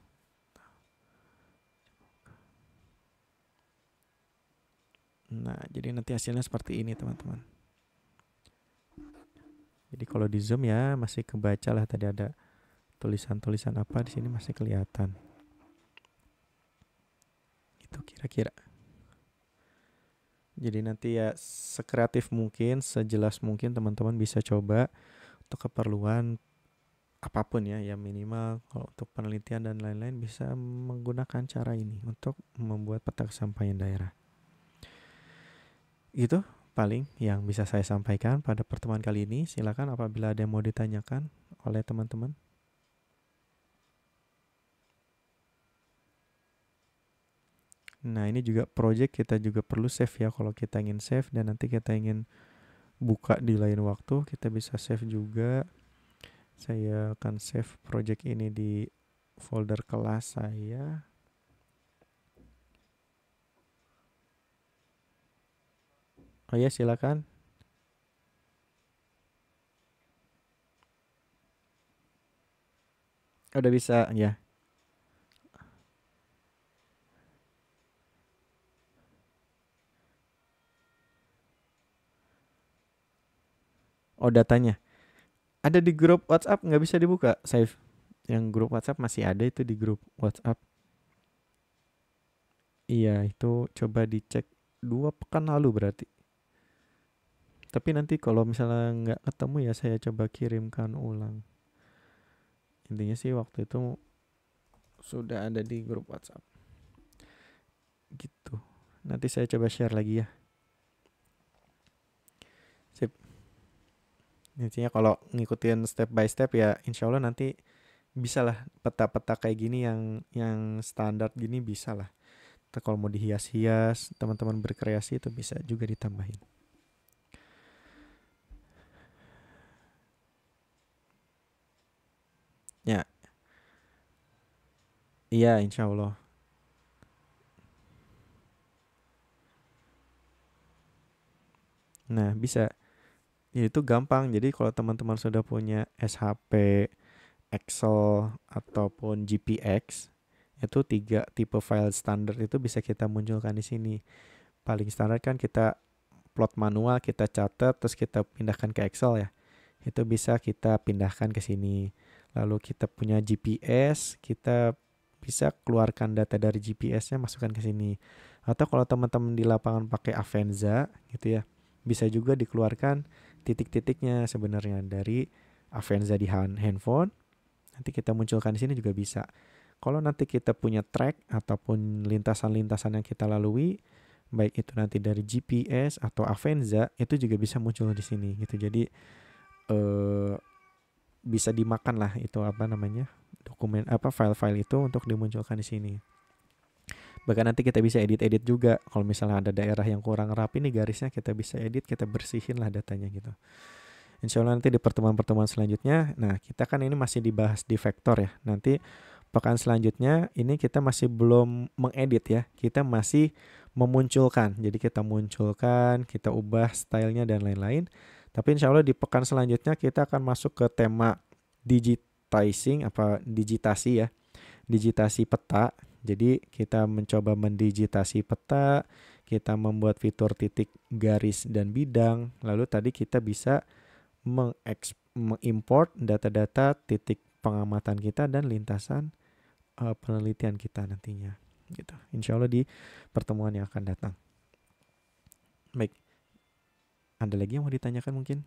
[SPEAKER 1] Nah, jadi nanti hasilnya seperti ini, teman-teman. Jadi kalau di zoom ya masih kebaca lah, tadi ada tulisan-tulisan apa di sini masih kelihatan. Itu kira-kira. Jadi nanti ya sekreatif mungkin, sejelas mungkin teman-teman bisa coba untuk keperluan apapun ya, ya minimal kalau untuk penelitian dan lain-lain bisa menggunakan cara ini untuk membuat peta kesampaian daerah. Itu paling yang bisa saya sampaikan pada pertemuan kali ini. Silakan apabila ada yang mau ditanyakan oleh teman-teman. Nah, ini juga project kita juga perlu save ya. Kalau kita ingin save dan nanti kita ingin buka di lain waktu, kita bisa save juga. Saya akan save project ini di folder kelas saya. Oh ya, silakan. Udah bisa ya. Oh, datanya. Ada di grup WhatsApp, nggak bisa dibuka, save. Yang grup WhatsApp masih ada itu di grup WhatsApp. Iya, itu coba dicek 2 pekan lalu berarti. Tapi nanti kalau misalnya nggak ketemu ya saya coba kirimkan ulang. Intinya sih waktu itu sudah ada di grup WhatsApp. Gitu. Nanti saya coba share lagi ya. Sip. Intinya kalau ngikutin step by step ya insya Allah nanti bisa lah peta-peta kayak gini yang standar gini bisa lah. Kalau mau dihias-hias, teman-teman berkreasi itu bisa juga ditambahin. Ya, iya insya Allah. Nah, bisa. Ya itu gampang. Jadi kalau teman-teman sudah punya SHP, Excel, ataupun GPX, itu 3 tipe file standar itu bisa kita munculkan di sini. Paling standar kan kita plot manual, kita catat, terus kita pindahkan ke Excel ya. Itu bisa kita pindahkan ke sini. Lalu kita punya GPS, kita bisa keluarkan data dari GPS-nya masukkan ke sini. Atau kalau teman-teman di lapangan pakai Avenza gitu ya, bisa juga dikeluarkan titik-titiknya sebenarnya dari Avenza di handphone. Nanti kita munculkan di sini juga bisa. Kalau nanti kita punya track ataupun lintasan-lintasan yang kita lalui, baik itu nanti dari GPS atau Avenza, itu juga bisa muncul di sini gitu. Jadi eh, bisa dimakan lah itu apa namanya dokumen apa file-file itu untuk dimunculkan di sini. Bahkan nanti kita bisa edit-edit juga. Kalau misalnya ada daerah yang kurang rapi nih garisnya, kita bisa edit, kita bersihin lah datanya gitu. Insya Allah nanti di pertemuan-pertemuan selanjutnya, nah kita kan ini masih dibahas di vektor ya. Nanti pekan selanjutnya ini kita masih belum mengedit ya. Kita masih memunculkan. Jadi kita munculkan, kita ubah stylenya dan lain-lain. Tapi insya Allah di pekan selanjutnya kita akan masuk ke tema digitizing apa digitasi ya. Digitasi peta. Jadi kita mencoba mendigitasi peta, kita membuat fitur titik garis dan bidang. Lalu tadi kita bisa mengimport data-data titik pengamatan kita dan lintasan penelitian kita nantinya gitu. Insya Allah di pertemuan yang akan datang. Baik, ada lagi yang mau ditanyakan mungkin?